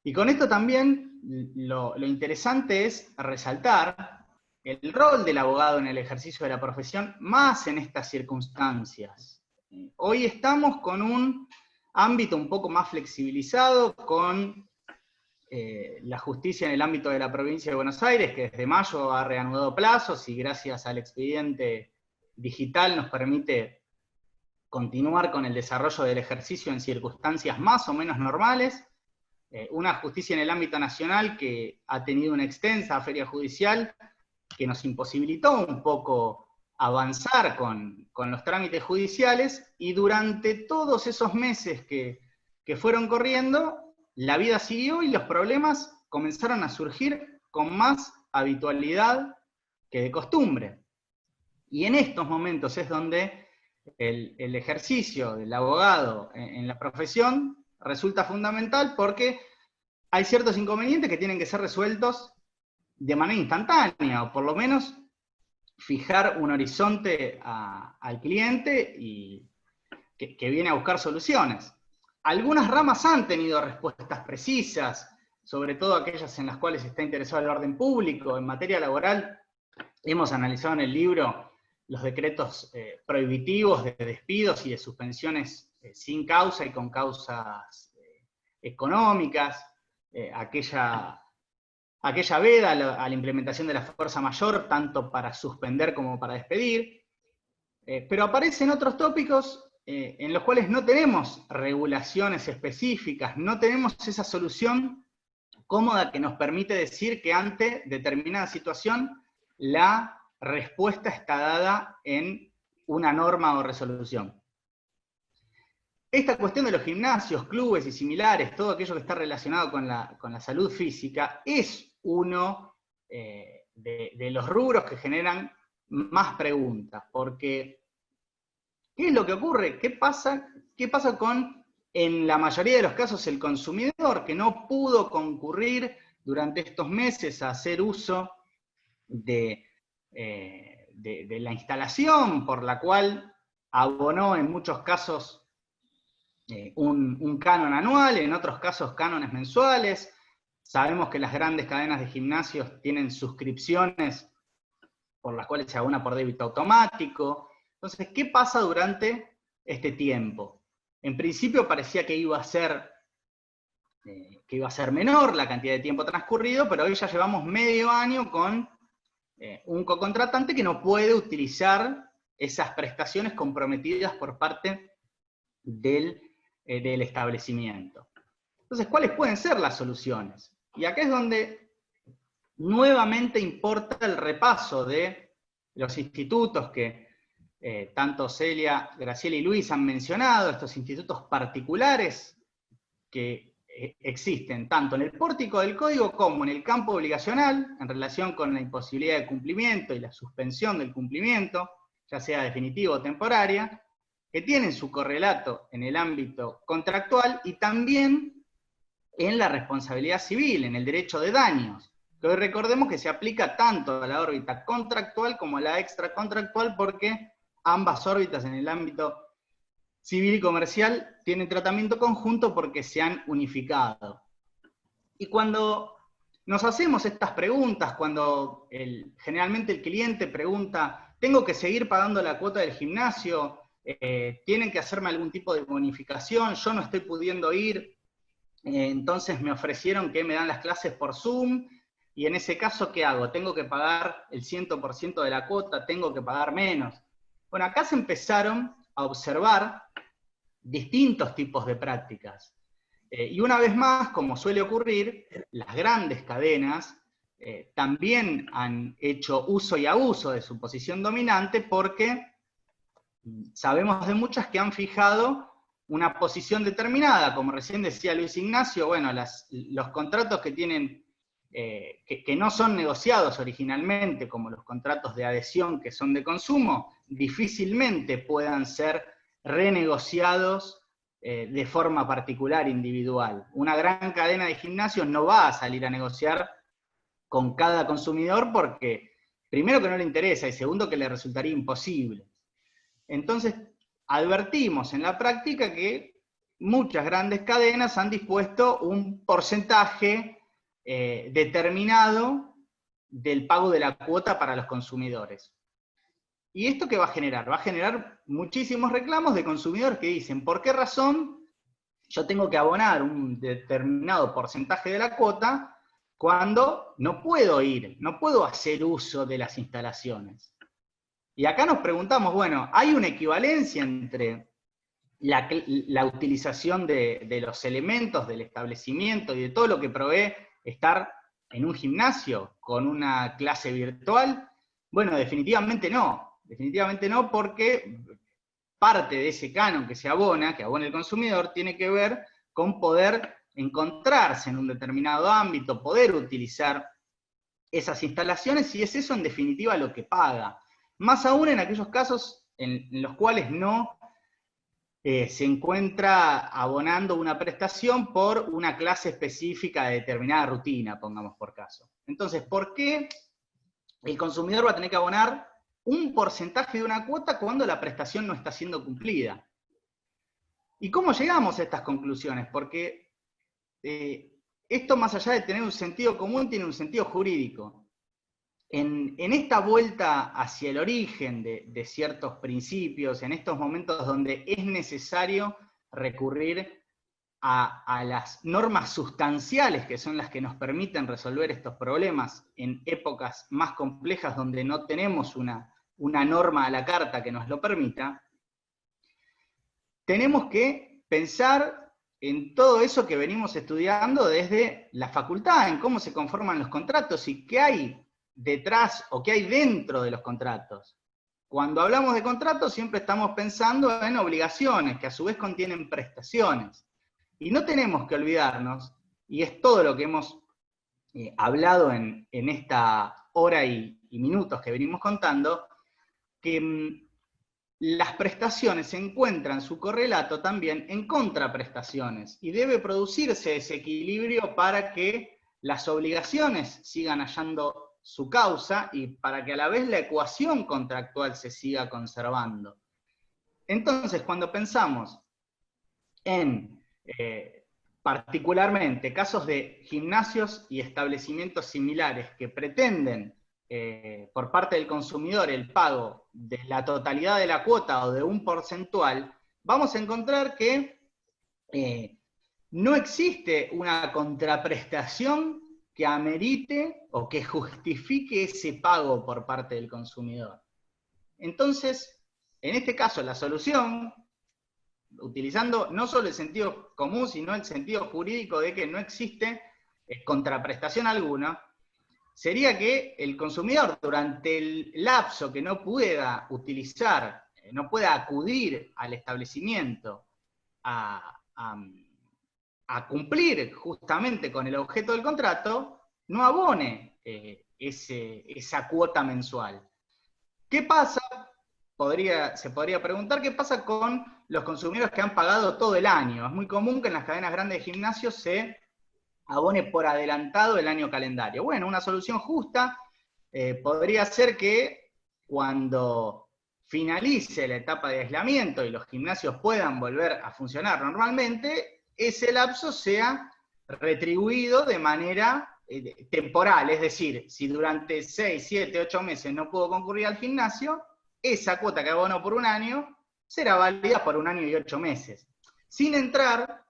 Y con esto también lo interesante es resaltar el rol del abogado en el ejercicio de la profesión, más en estas circunstancias. Hoy estamos con un ámbito un poco más flexibilizado, con la justicia en el ámbito de la provincia de Buenos Aires, que desde mayo ha reanudado plazos y gracias al expediente digital nos permite continuar con el desarrollo del ejercicio en circunstancias más o menos normales. Una justicia en el ámbito nacional que ha tenido una extensa feria judicial que nos imposibilitó un poco avanzar con los trámites judiciales, y durante todos esos meses que fueron corriendo, la vida siguió y los problemas comenzaron a surgir con más habitualidad que de costumbre. Y en estos momentos es donde el ejercicio del abogado en la profesión resulta fundamental porque hay ciertos inconvenientes que tienen que ser resueltos de manera instantánea, o por lo menos fijar un horizonte al cliente y que viene a buscar soluciones. Algunas ramas han tenido respuestas precisas, sobre todo aquellas en las cuales está interesado el orden público. En materia laboral, hemos analizado en el libro los decretos prohibitivos de despidos y de suspensiones sin causa y con causas económicas, aquella veda a la implementación de la fuerza mayor, tanto para suspender como para despedir, pero aparecen otros tópicos en los cuales no tenemos regulaciones específicas, no tenemos esa solución cómoda que nos permite decir que ante determinada situación la respuesta está dada en una norma o resolución. Esta cuestión de los gimnasios, clubes y similares, todo aquello que está relacionado con la salud física, es uno de los rubros que generan más preguntas, porque ¿qué es lo que ocurre? ¿Qué pasa con, en la mayoría de los casos, el consumidor que no pudo concurrir durante estos meses a hacer uso de la instalación por la cual abonó en muchos casos un canon anual, en otros casos cánones mensuales? Sabemos que las grandes cadenas de gimnasios tienen suscripciones por las cuales se abona por débito automático. Entonces, ¿qué pasa durante este tiempo? En principio parecía que iba a ser menor la cantidad de tiempo transcurrido, pero hoy ya llevamos medio año con un cocontratante que no puede utilizar esas prestaciones comprometidas por parte del establecimiento. Entonces, ¿cuáles pueden ser las soluciones? Y acá es donde nuevamente importa el repaso de los institutos que tanto Celia, Graciela y Luis han mencionado, estos institutos particulares que existen tanto en el pórtico del código como en el campo obligacional, en relación con la imposibilidad de cumplimiento y la suspensión del cumplimiento, ya sea definitivo o temporaria, que tienen su correlato en el ámbito contractual y también en la responsabilidad civil, en el derecho de daños, que hoy recordemos que se aplica tanto a la órbita contractual como a la extracontractual, porque ambas órbitas en el ámbito civil y comercial tienen tratamiento conjunto porque se han unificado. Y cuando nos hacemos estas preguntas, cuando generalmente el cliente pregunta, ¿tengo que seguir pagando la cuota del gimnasio? ¿Tienen que hacerme algún tipo de bonificación? Yo no estoy pudiendo ir, entonces me ofrecieron que me dan las clases por Zoom, y en ese caso, ¿qué hago? ¿Tengo que pagar el 100% de la cuota? ¿Tengo que pagar menos? Bueno, acá se empezaron a observar distintos tipos de prácticas. Y una vez más, como suele ocurrir, las grandes cadenas también han hecho uso y abuso de su posición dominante, porque sabemos de muchas que han fijado una posición determinada, como recién decía Luis Ignacio. Bueno, los contratos que tienen, que no son negociados originalmente, como los contratos de adhesión que son de consumo, difícilmente puedan ser renegociados de forma particular, individual. Una gran cadena de gimnasios no va a salir a negociar con cada consumidor porque, primero, que no le interesa, y segundo, que le resultaría imposible. Entonces, advertimos en la práctica que muchas grandes cadenas han dispuesto un porcentaje determinado del pago de la cuota para los consumidores. ¿Y esto qué va a generar? Va a generar muchísimos reclamos de consumidores que dicen, ¿por qué razón yo tengo que abonar un determinado porcentaje de la cuota cuando no puedo ir, no puedo hacer uso de las instalaciones? Y acá nos preguntamos, bueno, ¿hay una equivalencia entre la utilización de los elementos del establecimiento y de todo lo que provee estar en un gimnasio con una clase virtual? Bueno, definitivamente no, porque parte de ese canon que abona el consumidor, tiene que ver con poder encontrarse en un determinado ámbito, poder utilizar esas instalaciones, y es eso en definitiva lo que paga. Más aún en aquellos casos en los cuales no se encuentra abonando una prestación por una clase específica de determinada rutina, pongamos por caso. Entonces, ¿por qué el consumidor va a tener que abonar un porcentaje de una cuota cuando la prestación no está siendo cumplida? ¿Y cómo llegamos a estas conclusiones? Porque esto, más allá de tener un sentido común, tiene un sentido jurídico. En esta vuelta hacia el origen de ciertos principios, en estos momentos donde es necesario recurrir a las normas sustanciales, que son las que nos permiten resolver estos problemas en épocas más complejas donde no tenemos una norma a la carta que nos lo permita, tenemos que pensar en todo eso que venimos estudiando desde la facultad, en cómo se conforman los contratos y qué hay detrás o qué hay dentro de los contratos. Cuando hablamos de contratos siempre estamos pensando en obligaciones, que a su vez contienen prestaciones. Y no tenemos que olvidarnos, y es todo lo que hemos hablado en esta hora y minutos que venimos contando, que las prestaciones se encuentran su correlato también en contraprestaciones, y debe producirse ese equilibrio para que las obligaciones sigan hallando su causa y para que a la vez la ecuación contractual se siga conservando. Entonces, cuando pensamos en particularmente casos de gimnasios y establecimientos similares que pretenden por parte del consumidor el pago de la totalidad de la cuota o de un porcentual, vamos a encontrar que no existe una contraprestación que amerite o que justifique ese pago por parte del consumidor. Entonces, en este caso, la solución, utilizando no solo el sentido común, sino el sentido jurídico de que no existe contraprestación alguna, sería que el consumidor, durante el lapso que no pueda utilizar, no pueda acudir al establecimiento a cumplir justamente con el objeto del contrato, no abone esa cuota mensual. ¿Qué pasa? Se podría preguntar qué pasa con los consumidores que han pagado todo el año. Es muy común que en las cadenas grandes de gimnasios se abone por adelantado el año calendario. Bueno, una solución justa podría ser que cuando finalice la etapa de aislamiento y los gimnasios puedan volver a funcionar normalmente, ese lapso sea retribuido de manera temporal, es decir, si durante 6, 7, 8 meses no puedo concurrir al gimnasio, esa cuota que abono por un año será válida por 1 año y 8 meses. Sin entrar,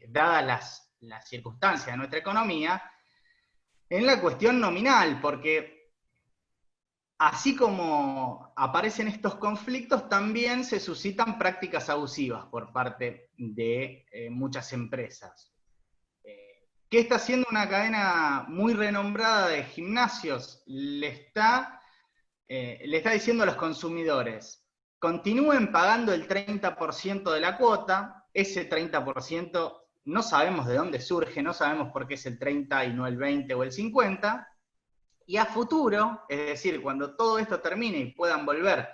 dadas las circunstancias de nuestra economía, en la cuestión nominal, porque así como aparecen estos conflictos, también se suscitan prácticas abusivas por parte de muchas empresas. ¿Qué está haciendo una cadena muy renombrada de gimnasios? Le está diciendo a los consumidores, continúen pagando el 30% de la cuota, ese 30% no sabemos de dónde surge, no sabemos por qué es el 30 y no el 20 o el 50, y a futuro, es decir, cuando todo esto termine y puedan volver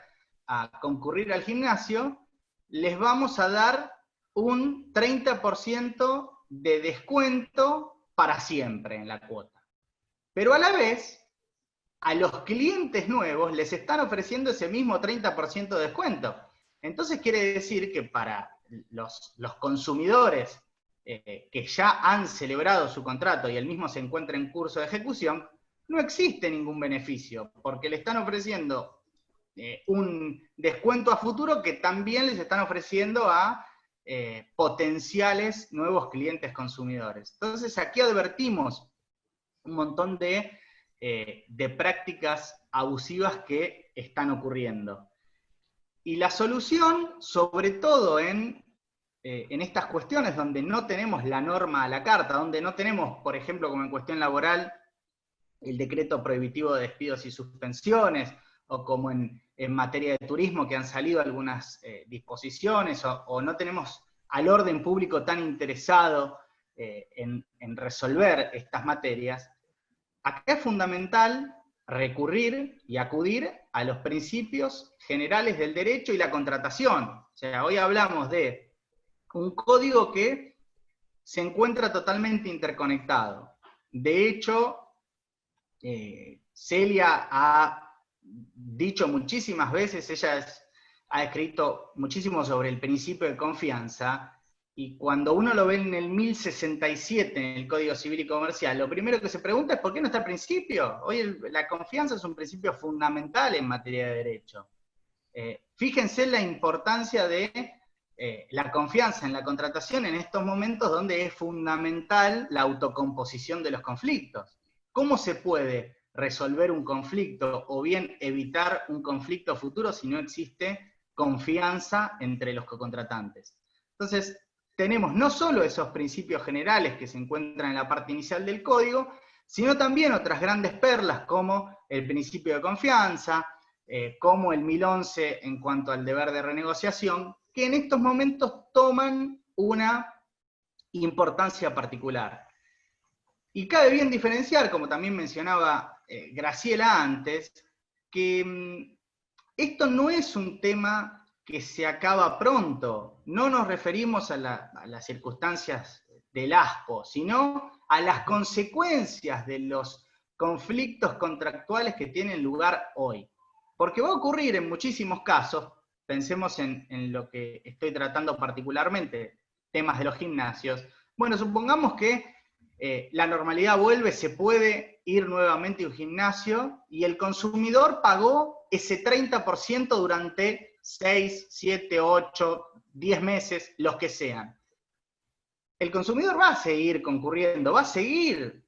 a concurrir al gimnasio, les vamos a dar un 30% de descuento para siempre en la cuota. Pero a la vez, a los clientes nuevos les están ofreciendo ese mismo 30% de descuento. Entonces quiere decir que para los consumidores que ya han celebrado su contrato y el mismo se encuentra en curso de ejecución, no existe ningún beneficio, porque le están ofreciendo un descuento a futuro que también les están ofreciendo a potenciales nuevos clientes consumidores. Entonces aquí advertimos un montón de prácticas abusivas que están ocurriendo. Y la solución, sobre todo en estas cuestiones donde no tenemos la norma a la carta, donde no tenemos, por ejemplo, como en cuestión laboral, el decreto prohibitivo de despidos y suspensiones, o como en materia de turismo que han salido algunas disposiciones, o no tenemos al orden público tan interesado en resolver estas materias, acá es fundamental recurrir y acudir a los principios generales del derecho y la contratación. O sea, hoy hablamos de un código que se encuentra totalmente interconectado. De hecho, Celia ha dicho muchísimas veces, ha escrito muchísimo sobre el principio de confianza, y cuando uno lo ve en el 1067 en el Código Civil y Comercial, lo primero que se pregunta es ¿por qué no está el principio? Hoy la confianza es un principio fundamental en materia de derecho. Fíjense la importancia de la confianza en la contratación en estos momentos donde es fundamental la autocomposición de los conflictos. ¿Cómo se puede resolver un conflicto o bien evitar un conflicto futuro si no existe confianza entre los cocontratantes? Entonces, tenemos no solo esos principios generales que se encuentran en la parte inicial del código, sino también otras grandes perlas como el principio de confianza, como el 1011 en cuanto al deber de renegociación, que en estos momentos toman una importancia particular. Y cabe bien diferenciar, como también mencionaba Graciela antes, que esto no es un tema que se acaba pronto. No nos referimos a las circunstancias del ASPO, sino a las consecuencias de los conflictos contractuales que tienen lugar hoy. Porque va a ocurrir en muchísimos casos, pensemos en lo que estoy tratando particularmente, temas de los gimnasios. Bueno, supongamos que la normalidad vuelve, se puede ir nuevamente a un gimnasio y el consumidor pagó ese 30% durante 6, 7, 8, 10 meses, los que sean. El consumidor va a seguir concurriendo, va a seguir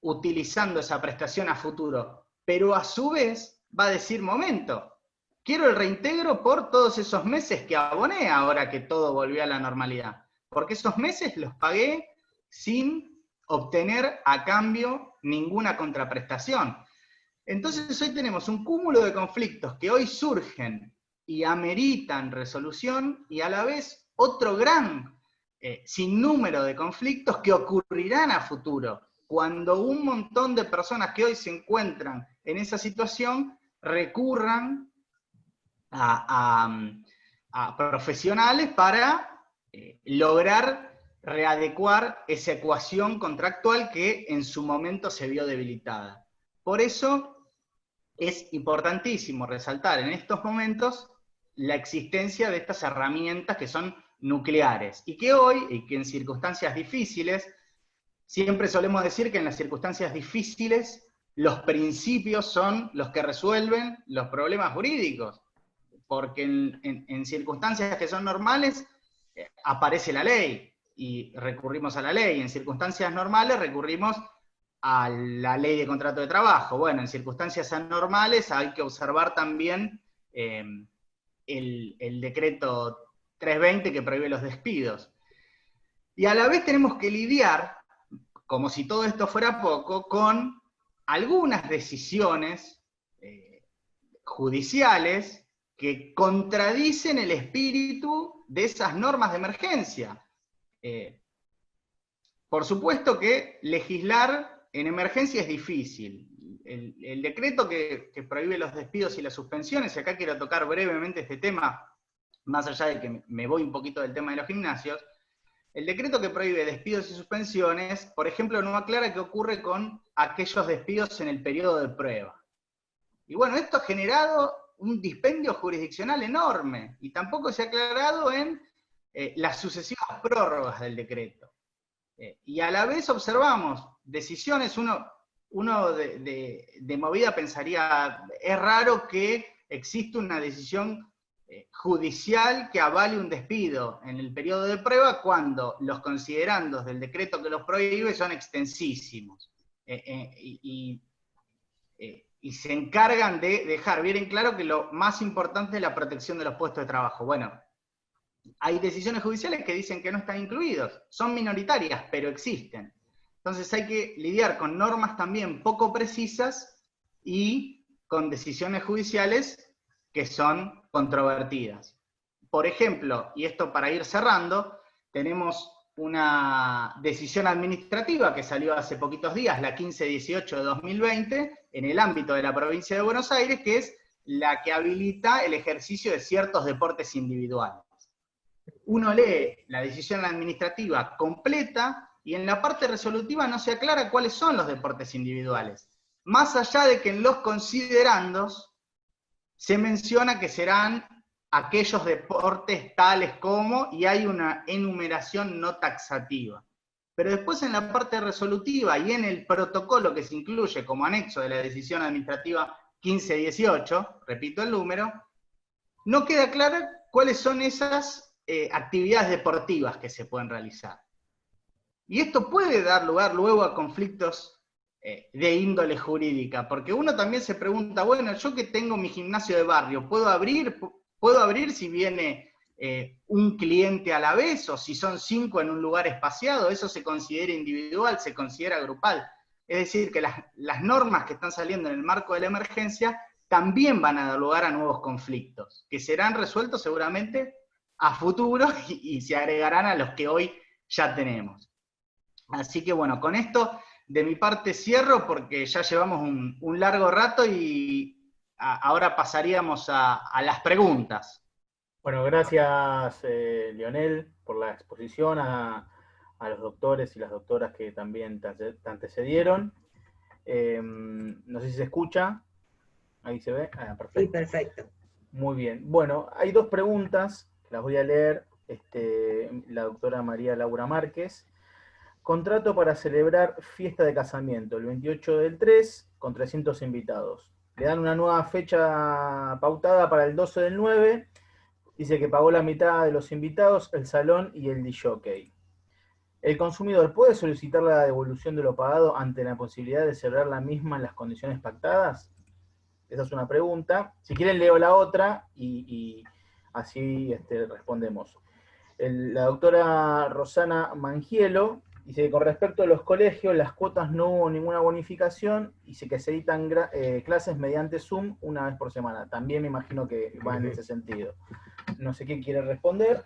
utilizando esa prestación a futuro, pero a su vez va a decir, momento, quiero el reintegro por todos esos meses que aboné ahora que todo volvió a la normalidad, porque esos meses los pagué sin obtener a cambio ninguna contraprestación. Entonces hoy tenemos un cúmulo de conflictos que hoy surgen y ameritan resolución, y a la vez otro gran sinnúmero de conflictos que ocurrirán a futuro, cuando un montón de personas que hoy se encuentran en esa situación recurran a profesionales para lograr readecuar esa ecuación contractual que en su momento se vio debilitada. Por eso es importantísimo resaltar en estos momentos la existencia de estas herramientas que son nucleares, y que hoy, y que en circunstancias difíciles, siempre solemos decir que en las circunstancias difíciles los principios son los que resuelven los problemas jurídicos, porque en circunstancias que son normales aparece la ley, y recurrimos a la ley. En circunstancias normales recurrimos a la ley de contrato de trabajo. Bueno, en circunstancias anormales hay que observar también el decreto 320 que prohíbe los despidos. Y a la vez tenemos que lidiar, como si todo esto fuera poco, con algunas decisiones judiciales que contradicen el espíritu de esas normas de emergencia. Por supuesto que legislar en emergencia es difícil. El decreto que prohíbe los despidos y las suspensiones, y acá quiero tocar brevemente este tema, más allá de que me voy un poquito del tema de los gimnasios, el decreto que prohíbe despidos y suspensiones, por ejemplo, no aclara qué ocurre con aquellos despidos en el periodo de prueba. Y bueno, esto ha generado un dispendio jurisdiccional enorme, y tampoco se ha aclarado en las sucesivas prórrogas del decreto. Y a la vez observamos decisiones, uno de movida pensaría, es raro que exista una decisión judicial que avale un despido en el periodo de prueba cuando los considerandos del decreto que los prohíbe son extensísimos. Y se encargan de dejar bien en claro que lo más importante es la protección de los puestos de trabajo. Bueno, hay decisiones judiciales que dicen que no están incluidos, son minoritarias, pero existen. Entonces hay que lidiar con normas también poco precisas y con decisiones judiciales que son controvertidas. Por ejemplo, y esto para ir cerrando, tenemos una decisión administrativa que salió hace poquitos días, la 1518 de 2020, en el ámbito de la provincia de Buenos Aires, que es la que habilita el ejercicio de ciertos deportes individuales. Uno lee la decisión administrativa completa y en la parte resolutiva no se aclara cuáles son los deportes individuales. Más allá de que en los considerandos se menciona que serán aquellos deportes tales como, y hay una enumeración no taxativa. Pero después en la parte resolutiva y en el protocolo que se incluye como anexo de la decisión administrativa 1518, repito el número, no queda claro cuáles son esas actividades deportivas que se pueden realizar. Y esto puede dar lugar luego a conflictos de índole jurídica, porque uno también se pregunta, bueno, yo que tengo mi gimnasio de barrio, ¿puedo abrir si viene un cliente a la vez, o si son 5 en un lugar espaciado? ¿Eso se considera individual, se considera grupal? Es decir, que las normas que están saliendo en el marco de la emergencia también van a dar lugar a nuevos conflictos, que serán resueltos seguramente a futuro y se agregarán a los que hoy ya tenemos. Así que bueno, con esto de mi parte cierro, porque ya llevamos un largo rato y ahora pasaríamos a las preguntas. Bueno, gracias Lionel por la exposición, a los doctores y las doctoras que también te antecedieron. No sé si se escucha. Ahí se ve. Perfecto. Sí, perfecto. Muy bien. Bueno, hay 2 preguntas, las voy a leer. La doctora María Laura Márquez. Contrato para celebrar fiesta de casamiento, el 28 del 3, con 300 invitados. Le dan una nueva fecha pautada para el 12 del 9. Dice que pagó la mitad de los invitados, el salón y el disjockey. ¿El consumidor puede solicitar la devolución de lo pagado ante la posibilidad de celebrar la misma en las condiciones pactadas? Esa es una pregunta. Si quieren leo la otra y así respondemos. La doctora Rosana Mangielo dice que con respecto a los colegios, las cuotas no hubo ninguna bonificación, y dice que se editan clases mediante Zoom una vez por semana. También me imagino que va en ese sentido. No sé quién quiere responder.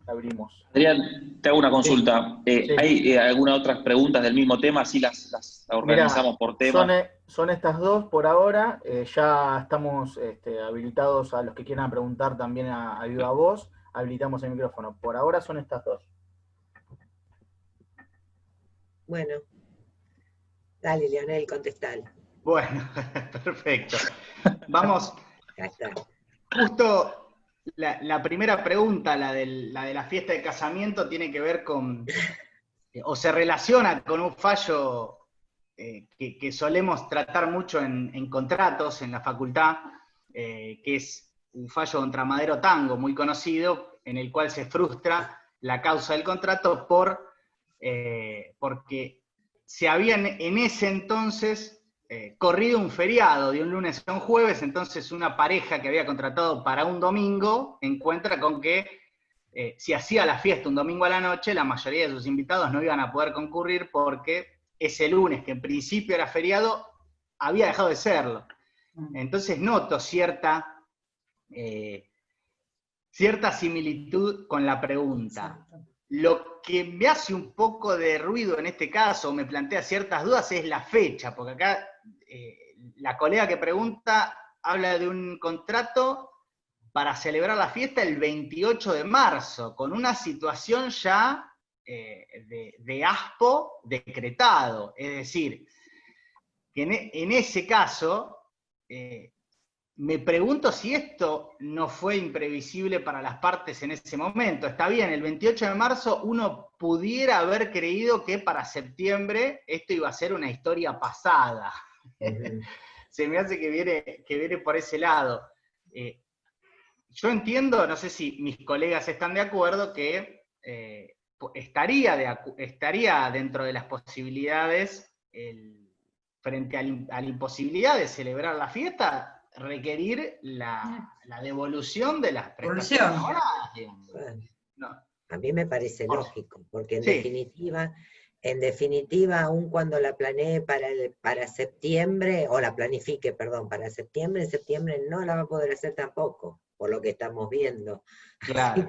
Abrimos. Adrián, te hago una consulta. Sí. ¿Hay algunas otras preguntas del mismo tema? Así las organizamos. Mirá, por tema. Son estas 2 por ahora. Ya estamos habilitados a los que quieran preguntar también a viva voz. Habilitamos el micrófono. Por ahora son estas 2. Bueno, dale, Lionel, contestale. Bueno, perfecto. Vamos. Ya está. Justo la primera pregunta, la de la fiesta de casamiento, tiene que ver con, o se relaciona con un fallo que solemos tratar mucho en contratos en la facultad, que es un fallo contra Madero Tango, muy conocido, en el cual se frustra la causa del contrato porque se habían en ese entonces corrido un feriado de un lunes a un jueves. Entonces una pareja que había contratado para un domingo encuentra con que si hacía la fiesta un domingo a la noche, la mayoría de sus invitados no iban a poder concurrir porque ese lunes, que en principio era feriado, había dejado de serlo. Entonces noto cierta similitud con la pregunta. Lo que me hace un poco de ruido en este caso, me plantea ciertas dudas, es la fecha, porque acá la colega que pregunta habla de un contrato para celebrar la fiesta el 28 de marzo, con una situación ya de ASPO decretado. Es decir, que en ese caso, me pregunto si esto no fue imprevisible para las partes en ese momento. Está bien, el 28 de marzo uno pudiera haber creído que para septiembre esto iba a ser una historia pasada. Se me hace que viene por ese lado. Yo entiendo, no sé si mis colegas están de acuerdo, que estaría dentro de las posibilidades, frente a la imposibilidad de celebrar la fiesta, requerir la devolución de las prestaciones laborales. Bueno, No. a mí me parece lógico, porque en Sí. definitiva, aun cuando la planee para septiembre, o la planifique, perdón, para septiembre, en septiembre no la va a poder hacer tampoco, por lo que estamos viendo. Claro.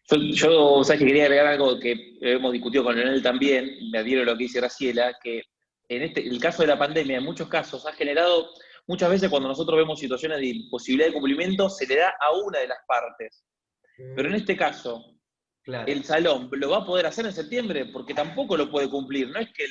Yo sabes que quería agregar algo que hemos discutido con Leonel también, y me adhiero a lo que dice Graciela, que el caso de la pandemia, en muchos casos, ha generado, muchas veces cuando nosotros vemos situaciones de imposibilidad de cumplimiento, se le da a una de las partes. Pero en este caso, Claro. el salón lo va a poder hacer en septiembre porque tampoco lo puede cumplir. No es que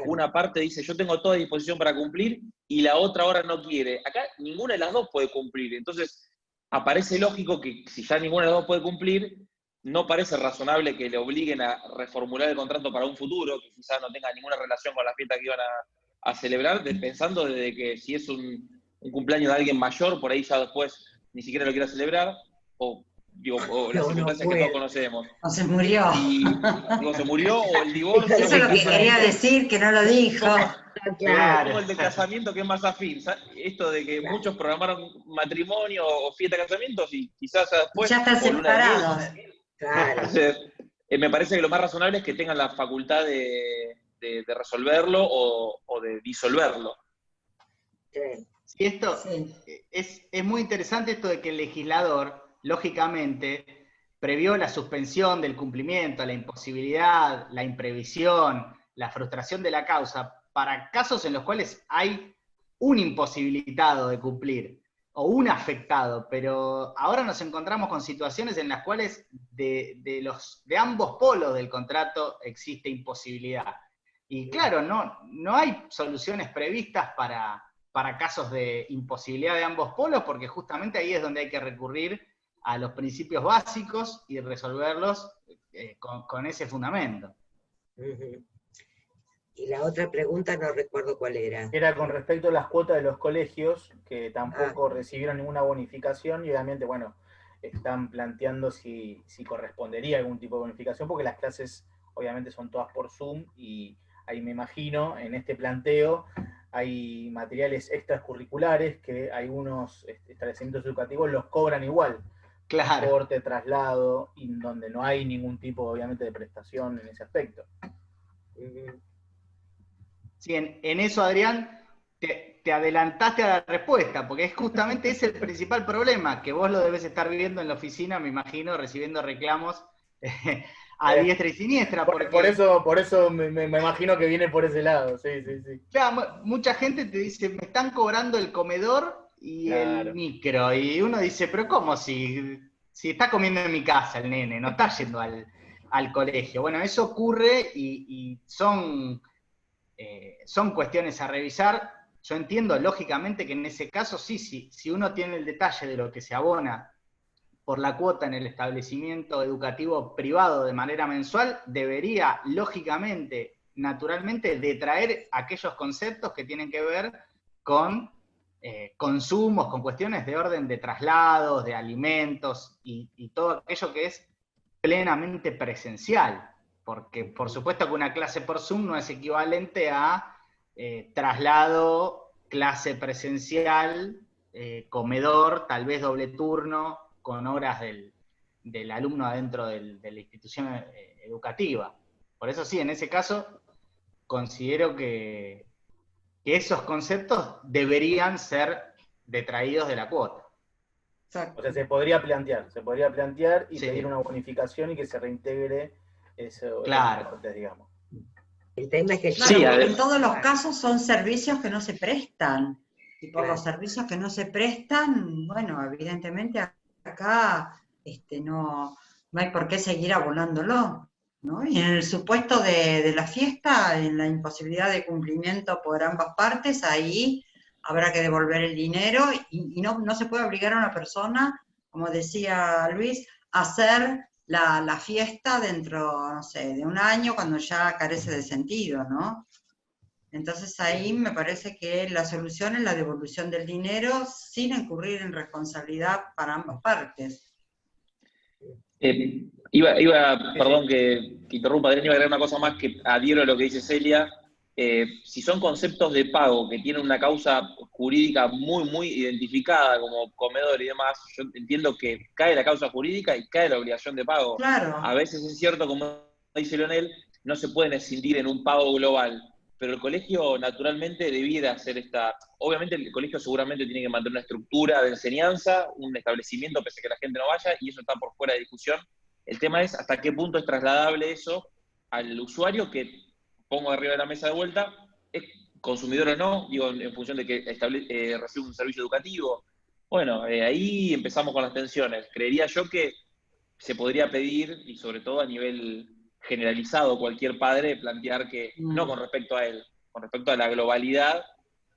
una parte dice yo tengo toda disposición para cumplir y la otra ahora no quiere. Acá ninguna de las dos puede cumplir. Entonces aparece lógico que si ya ninguna de las dos puede cumplir, no parece razonable que le obliguen a reformular el contrato para un futuro, que quizás no tenga ninguna relación con la fiesta que iban a celebrar, pensando desde que si es un cumpleaños de alguien mayor, por ahí ya después ni siquiera lo quiera celebrar, o las circunstancias que todos conocemos. O se murió. Y se murió, o el divorcio. Eso es lo que quería decir, que no lo dijo. Claro. Como el de casamiento, que es más afín. Esto de que muchos programaron matrimonio o fiesta de casamientos y quizás después... Ya están separados. Claro. Entonces, me parece que lo más razonable es que tengan la facultad de resolverlo o de disolverlo. Sí. Sí, esto es muy interesante esto de que el legislador, lógicamente, previó la suspensión del cumplimiento, la imposibilidad, la imprevisión, la frustración de la causa, para casos en los cuales hay un imposibilitado de cumplir o un afectado, pero ahora nos encontramos con situaciones en las cuales de ambos polos del contrato existe imposibilidad. Y claro, no hay soluciones previstas para casos de imposibilidad de ambos polos, porque justamente ahí es donde hay que recurrir a los principios básicos y resolverlos con ese fundamento. Y la otra pregunta no recuerdo cuál era. Era con respecto a las cuotas de los colegios, que tampoco recibieron ninguna bonificación, y obviamente, bueno, están planteando si correspondería algún tipo de bonificación, porque las clases obviamente son todas por Zoom, y ahí me imagino, en este planteo, hay materiales extracurriculares que algunos establecimientos educativos los cobran igual. Claro. Transporte, traslado, y donde no hay ningún tipo, obviamente, de prestación en ese aspecto. Sí, en eso, Adrián, te adelantaste a la respuesta, porque es justamente ese el principal problema, que vos lo debes estar viviendo en la oficina, me imagino, recibiendo reclamos a diestra y siniestra. Porque... Por eso me imagino que viene por ese lado, sí. Claro, mucha gente te dice, me están cobrando el comedor y el micro, y uno dice, pero ¿cómo si está comiendo en mi casa el nene, no está yendo al colegio? Bueno, eso ocurre y son cuestiones a revisar. Yo entiendo lógicamente que en ese caso sí, si uno tiene el detalle de lo que se abona por la cuota en el establecimiento educativo privado de manera mensual, debería lógicamente, naturalmente, detraer aquellos conceptos que tienen que ver con consumos, con cuestiones de orden de traslados, de alimentos y todo aquello que es plenamente presencial. Porque por supuesto que una clase por Zoom no es equivalente a traslado, clase presencial, comedor, tal vez doble turno, con horas del alumno adentro de la institución educativa. Por eso sí, en ese caso, considero que esos conceptos deberían ser detraídos de la cuota. Exacto. O sea, se podría plantear y pedir una bonificación y que se reintegre eso. Claro. Digamos. El tema es que en todos los casos son servicios que no se prestan. Y por los servicios que no se prestan, bueno, evidentemente acá no hay por qué seguir abonándolo, ¿no? Y en el supuesto de la fiesta, en la imposibilidad de cumplimiento por ambas partes, ahí habrá que devolver el dinero y no se puede obligar a una persona, como decía Luis, a hacer la fiesta dentro, no sé, de un año cuando ya carece de sentido, ¿no? Entonces ahí me parece que la solución es la devolución del dinero sin incurrir en responsabilidad para ambas partes. Perdón que interrumpa, Adrián, iba a agregar una cosa más que adhiero a lo que dice Celia. Si son conceptos de pago que tienen una causa jurídica muy, muy identificada como comedor y demás, yo entiendo que cae la causa jurídica y cae la obligación de pago. Claro. A veces es cierto, como dice Leonel, no se pueden escindir en un pago global, pero el colegio naturalmente debiera hacer obviamente el colegio seguramente tiene que mantener una estructura de enseñanza, un establecimiento pese a que la gente no vaya, y eso está por fuera de discusión, El tema es hasta qué punto es trasladable eso al usuario que, pongo arriba de la mesa de vuelta, es consumidor o no, digo, en función de que recibe un servicio educativo. Bueno, ahí empezamos con las tensiones. Creería yo que se podría pedir, y sobre todo a nivel generalizado, cualquier padre plantear que, no con respecto a él, con respecto a la globalidad,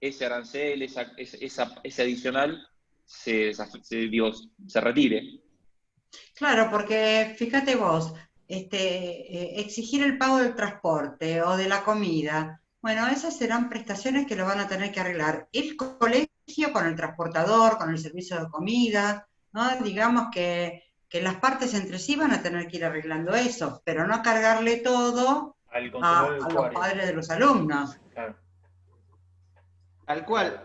ese arancel, ese adicional, se retire. Claro, porque fíjate vos, exigir el pago del transporte o de la comida, bueno, esas serán prestaciones que lo van a tener que arreglar el colegio con el transportador, con el servicio de comida, ¿no? Digamos que las partes entre sí van a tener que ir arreglando eso, pero no cargarle todo a los padres de los alumnos. Claro. Tal cual.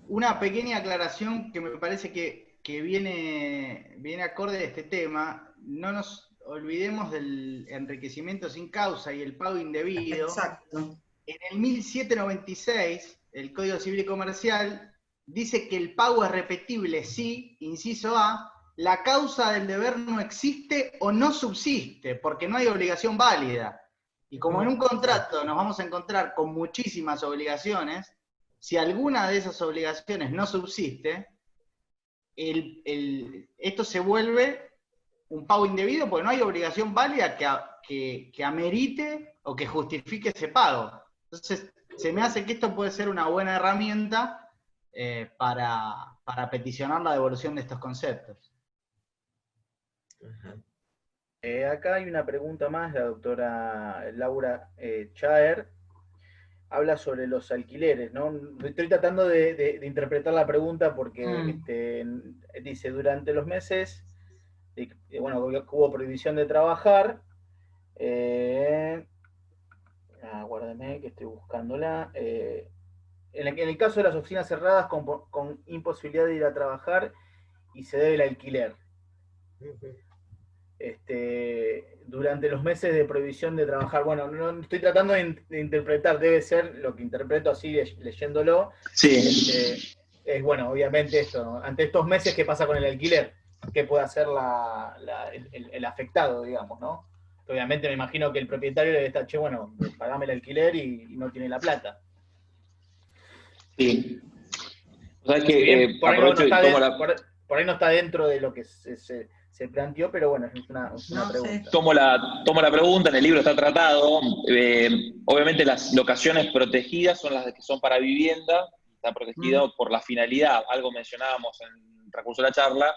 Una pequeña aclaración que me parece que viene acorde a este tema. No nos olvidemos del enriquecimiento sin causa y el pago indebido. Exacto. En el 1796, el Código Civil y Comercial dice que el pago es repetible si, inciso A, la causa del deber no existe o no subsiste, porque no hay obligación válida. Y como en un contrato nos vamos a encontrar con muchísimas obligaciones, si alguna de esas obligaciones no subsiste, esto se vuelve un pago indebido porque no hay obligación válida que amerite o que justifique ese pago. Entonces, se me hace que esto puede ser una buena herramienta para peticionar la devolución de estos conceptos. Acá hay una pregunta más, la doctora Laura Chaer habla sobre los alquileres, ¿no? Estoy tratando de interpretar la pregunta porque dice, durante los meses, bueno, hubo prohibición de trabajar, aguárdame que estoy buscándola, en el caso de las oficinas cerradas con imposibilidad de ir a trabajar y se debe el alquiler. Durante los meses de prohibición de trabajar, bueno, no estoy tratando de interpretar, debe ser lo que interpreto así leyéndolo. Sí. Es bueno, obviamente esto, ¿no? Ante estos meses, ¿qué pasa con el alquiler? ¿Qué puede hacer el afectado, digamos, ¿no? Obviamente me imagino que el propietario debe estar, che, bueno, pagame el alquiler y no tiene la plata. Sí. O sea, es que bien, por ahí no está dentro de lo que se planteó, pero bueno, es una pregunta. Tomo la pregunta, en el libro está tratado. Obviamente las locaciones protegidas son las que son para vivienda, está protegido por la finalidad. Algo mencionábamos en el transcurso de la charla,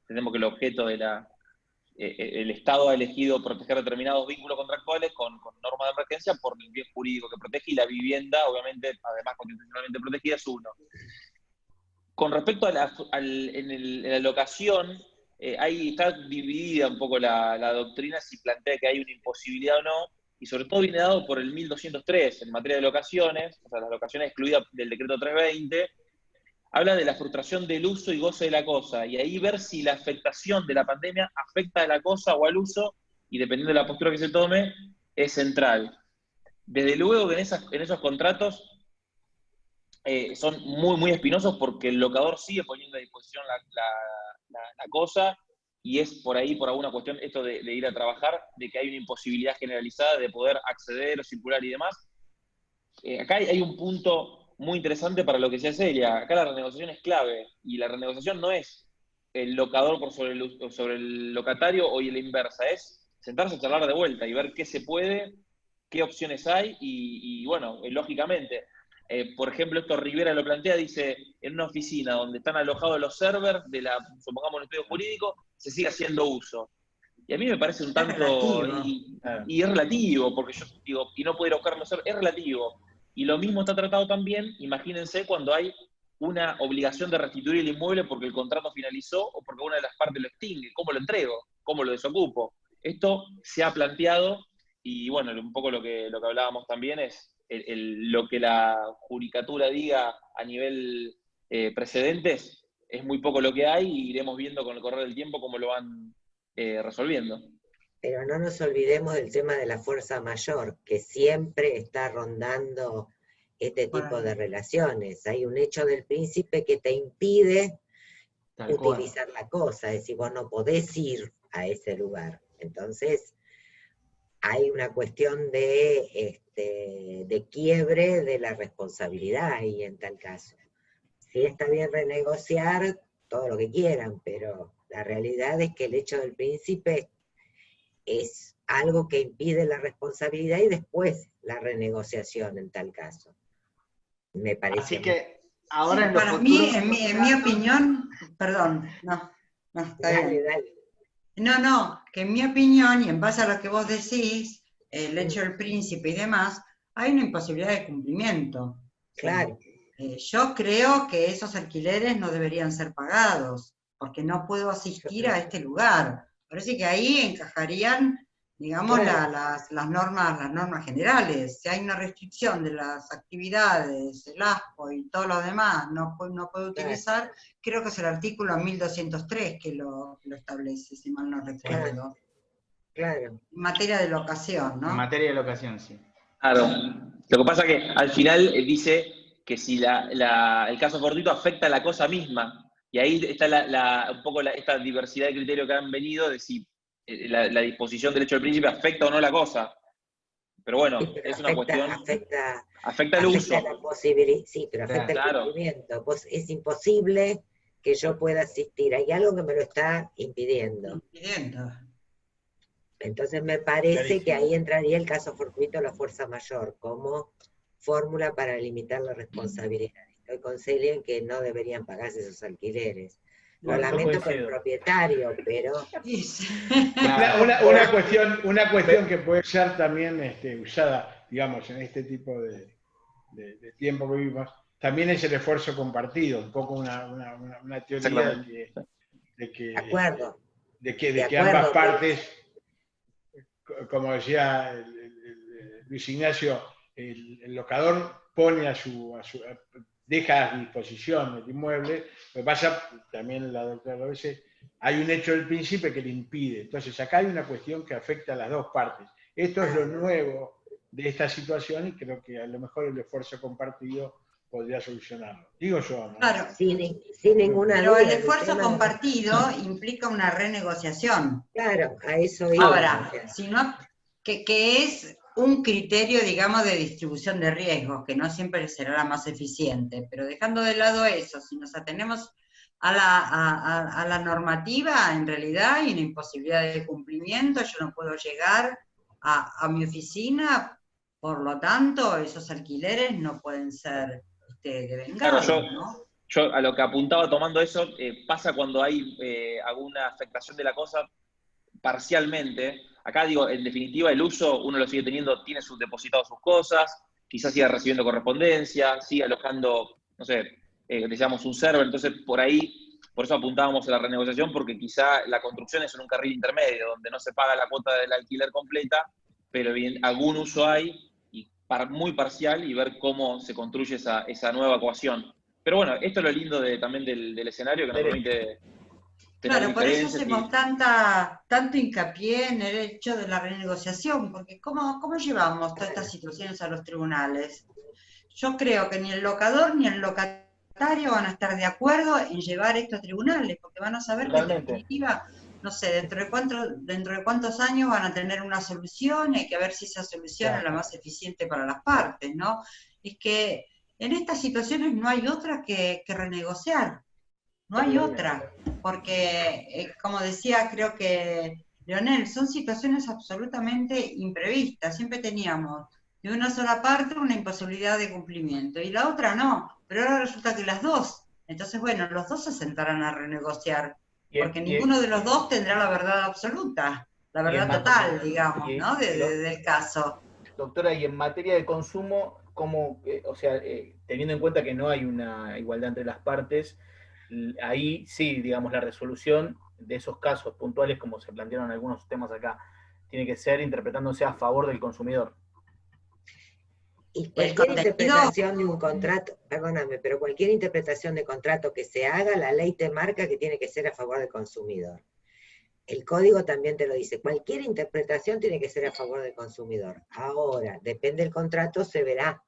tenemos que el objeto de el Estado ha elegido proteger determinados vínculos contractuales con normas de emergencia por el bien jurídico que protege, y la vivienda, obviamente, además constitucionalmente protegida, es uno. Con respecto a la locación, ahí está dividida un poco la doctrina, si plantea que hay una imposibilidad o no, y sobre todo viene dado por el 1203 en materia de locaciones, o sea, las locaciones excluidas del decreto 320, habla de la frustración del uso y goce de la cosa, y ahí ver si la afectación de la pandemia afecta a la cosa o al uso, y dependiendo de la postura que se tome, es central. Desde luego que en esos contratos son muy, muy espinosos porque el locador sigue poniendo a disposición la cosa, y es por ahí, por alguna cuestión, esto de ir a trabajar, de que hay una imposibilidad generalizada de poder acceder o circular y demás. Acá hay un punto muy interesante para lo que se hace. Acá la renegociación es clave, y la renegociación no es el locador sobre el locatario o la inversa, es sentarse a charlar de vuelta y ver qué se puede, qué opciones hay, y bueno, lógicamente, por ejemplo, esto Rivera lo plantea, dice, en una oficina donde están alojados los servers supongamos, un estudio jurídico, se sigue haciendo uso. Y a mí me parece un tanto, y es relativo, porque yo digo, y no puedo ir a buscar los servers, es relativo. Y lo mismo está tratado también, imagínense, cuando hay una obligación de restituir el inmueble porque el contrato finalizó o porque una de las partes lo extingue. ¿Cómo lo entrego? ¿Cómo lo desocupo? Esto se ha planteado, y bueno, un poco lo que hablábamos también es lo que la judicatura diga a nivel precedentes, es muy poco lo que hay, y iremos viendo con el correr del tiempo cómo lo van resolviendo. Pero no nos olvidemos del tema de la fuerza mayor, que siempre está rondando este tipo de relaciones. Hay un hecho del príncipe que te impide utilizar la cosa, es decir, vos no podés ir a ese lugar. Entonces, hay una cuestión de quiebre de la responsabilidad ahí en tal caso. Sí está bien renegociar todo lo que quieran, pero la realidad es que el hecho del príncipe es algo que impide la responsabilidad y después la renegociación en tal caso. Me parece. Así que ahora Sí, en lo para futuro... mí, en mi opinión, perdón, no, está Dale, bien. dale. No, que en mi opinión, y en base a lo que vos decís, el hecho del príncipe y demás, hay una imposibilidad de cumplimiento. Claro. Yo creo que esos alquileres no deberían ser pagados, porque no puedo asistir a este lugar. Parece que ahí encajarían, digamos, Claro. las normas generales. Si hay una restricción de las actividades, el ASPO y todo lo demás, no puedo utilizar, creo que es el artículo 1203 que lo establece, si mal no recuerdo. Claro. En materia de locación, ¿no? En materia de locación, sí. Claro. Lo que pasa es que al final dice que si el caso fortuito afecta a la cosa misma, y ahí está un poco esta diversidad de criterios que han venido de si la disposición del hecho del príncipe afecta o no la cosa. Pero bueno, Sí, pero es una cuestión... afecta el uso. la posibilidad, sí, pero afecta Claro. el cumplimiento. Pues es imposible que yo pueda asistir. Hay algo que me lo está impidiendo. Entonces me parece que ahí entraría el caso fortuito, la fuerza mayor, como fórmula para limitar la responsabilidad. Estoy con Celia en que no deberían pagarse esos alquileres. Lo lamento por el propietario, pero... Una cuestión que puede ser también usada, digamos, en este tipo de tiempo que vivimos, también es el esfuerzo compartido, un poco una teoría de que ambas partes, como decía Luis Ignacio, el locador pone deja a disposición el inmueble. Lo que pasa, también la doctora lo dice, hay un hecho del príncipe que le impide. Entonces acá hay una cuestión que afecta a las dos partes. Esto es lo nuevo de esta situación y creo que a lo mejor el esfuerzo compartido podría solucionarlo. Digo yo, ¿no? Claro, sin ninguna pero duda. el esfuerzo compartido implica una renegociación. Claro, a eso iba. Ahora, sino que es un criterio, digamos, de distribución de riesgos, que no siempre será la más eficiente, pero dejando de lado eso, si nos atenemos a la normativa, en realidad hay una imposibilidad de cumplimiento, yo no puedo llegar a mi oficina, por lo tanto, esos alquileres no pueden ser devengados, claro, ¿no? Yo a lo que apuntaba tomando eso, pasa cuando hay alguna afectación de la cosa parcialmente. Acá digo, en definitiva, el uso uno lo sigue teniendo, tiene depositado sus cosas, quizás siga recibiendo correspondencia, siga alojando, no sé, decíamos un server, entonces por eso apuntábamos a la renegociación, porque quizá la construcción es en un carril intermedio, donde no se paga la cuota del alquiler completa, pero bien, algún uso hay, y muy parcial, y ver cómo se construye esa nueva ecuación. Pero bueno, esto es lo lindo también del escenario, que nos permite tener claro, por eso diferencias. hacemos tanto hincapié en el hecho de la renegociación, porque ¿cómo llevamos todas estas situaciones a los tribunales? Yo creo que ni el locador ni el locatario van a estar de acuerdo en llevar esto a tribunales, porque van a saber que en definitiva, no sé, dentro de cuántos años van a tener una solución, y hay que ver si esa solución es la más eficiente para las partes, ¿no? Es que en estas situaciones no hay otra que renegociar. No hay otra, porque, como decía, creo que Leonel, son situaciones absolutamente imprevistas. Siempre teníamos de una sola parte una imposibilidad de cumplimiento y la otra no, pero ahora resulta que las dos. Entonces, bueno, los dos se sentarán a renegociar, porque ninguno de los dos tendrá la verdad absoluta, la verdad total, digamos, ¿no? Del caso. Doctora, y en materia de consumo, ¿cómo, teniendo en cuenta que no hay una igualdad entre las partes, ahí sí, digamos, la resolución de esos casos puntuales, como se plantearon algunos temas acá, tiene que ser interpretándose a favor del consumidor? Y cualquier interpretación de un contrato, perdóname, pero cualquier interpretación de contrato que se haga, la ley te marca que tiene que ser a favor del consumidor. El código también te lo dice, cualquier interpretación tiene que ser a favor del consumidor. Ahora, depende del contrato, se verá.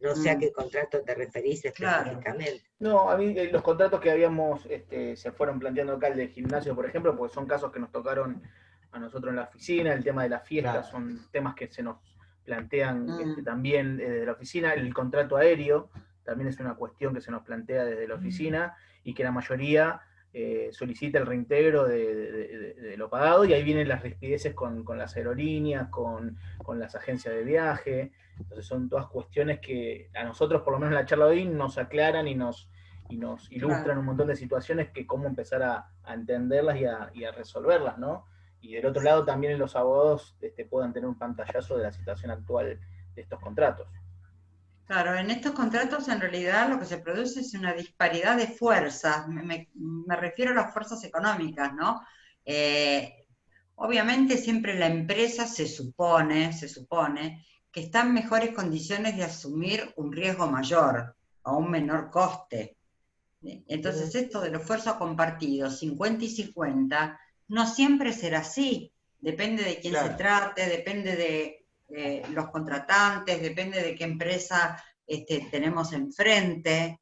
No sé a qué contrato te referís específicamente. No, a mí los contratos que habíamos, se fueron planteando acá, el de gimnasio, por ejemplo, porque son casos que nos tocaron a nosotros en la oficina, el tema de las fiestas, son temas que se nos plantean también desde la oficina, el contrato aéreo también es una cuestión que se nos plantea desde la oficina y que la mayoría solicita el reintegro de lo pagado, y ahí vienen las rispideces con las aerolíneas, con las agencias de viaje. Entonces son todas cuestiones que a nosotros, por lo menos en la charla de hoy, nos aclaran y nos ilustran un montón de situaciones que cómo empezar a entenderlas y a resolverlas, ¿no? Y del otro lado también los abogados puedan tener un pantallazo de la situación actual de estos contratos. Claro, en estos contratos en realidad lo que se produce es una disparidad de fuerzas, me refiero a las fuerzas económicas, ¿no? Obviamente siempre la empresa se supone que está en mejores condiciones de asumir un riesgo mayor, a un menor coste. Entonces esto del esfuerzo compartido, 50 y 50, no siempre será así, depende de quién se trate, depende de los contratantes, depende de qué empresa tenemos enfrente.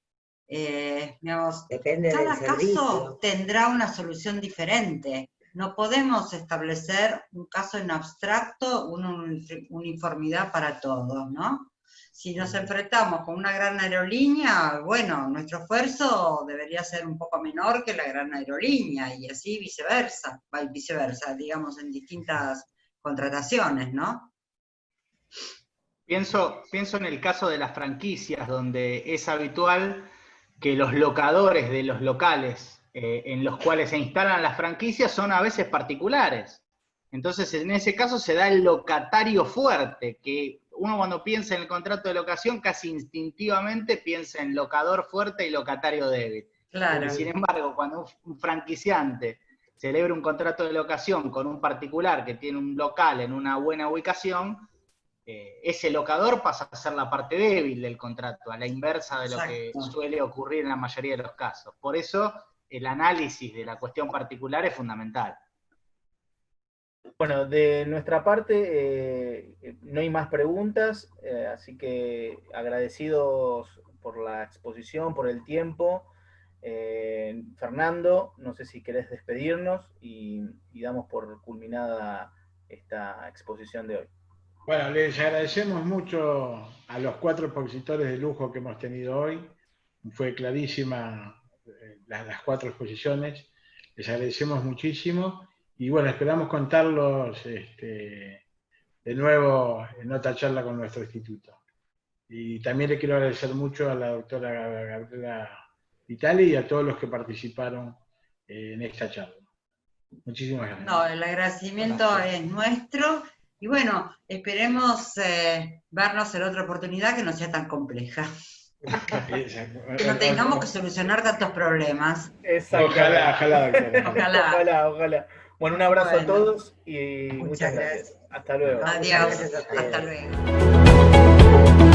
Digamos, depende cada del caso servicio. tendrá una solución diferente. No podemos establecer un caso en abstracto, una uniformidad para todos, ¿no? Si nos enfrentamos con una gran aerolínea, bueno, nuestro esfuerzo debería ser un poco menor que la gran aerolínea, y así viceversa, digamos, en distintas contrataciones, ¿no? Pienso en el caso de las franquicias, donde es habitual que los locadores de los locales en los cuales se instalan las franquicias son a veces particulares. Entonces, en ese caso se da el locatario fuerte, que uno cuando piensa en el contrato de locación casi instintivamente piensa en locador fuerte y locatario débil. Claro. Y sin embargo, cuando un franquiciante celebra un contrato de locación con un particular que tiene un local en una buena ubicación, ese locador pasa a ser la parte débil del contrato, a la inversa de lo que suele ocurrir en la mayoría de los casos. Por eso, el análisis de la cuestión particular es fundamental. Bueno, de nuestra parte no hay más preguntas, así que agradecidos por la exposición, por el tiempo. Fernando, no sé si querés despedirnos y damos por culminada esta exposición de hoy. Bueno, les agradecemos mucho a los 4 expositores de lujo que hemos tenido hoy. Fue clarísima las 4 exposiciones. Les agradecemos muchísimo. Y bueno, esperamos contarlos de nuevo en otra charla con nuestro instituto. Y también le quiero agradecer mucho a la doctora Gabriela Vitali y a todos los que participaron en esta charla. Muchísimas gracias. No, el agradecimiento es nuestro. Y bueno, esperemos vernos en otra oportunidad que no sea tan compleja. Que no tengamos que solucionar tantos problemas. Ojalá, doctora. Ojalá. Bueno, un abrazo a todos y muchas gracias. Hasta luego. Adiós. Hasta luego.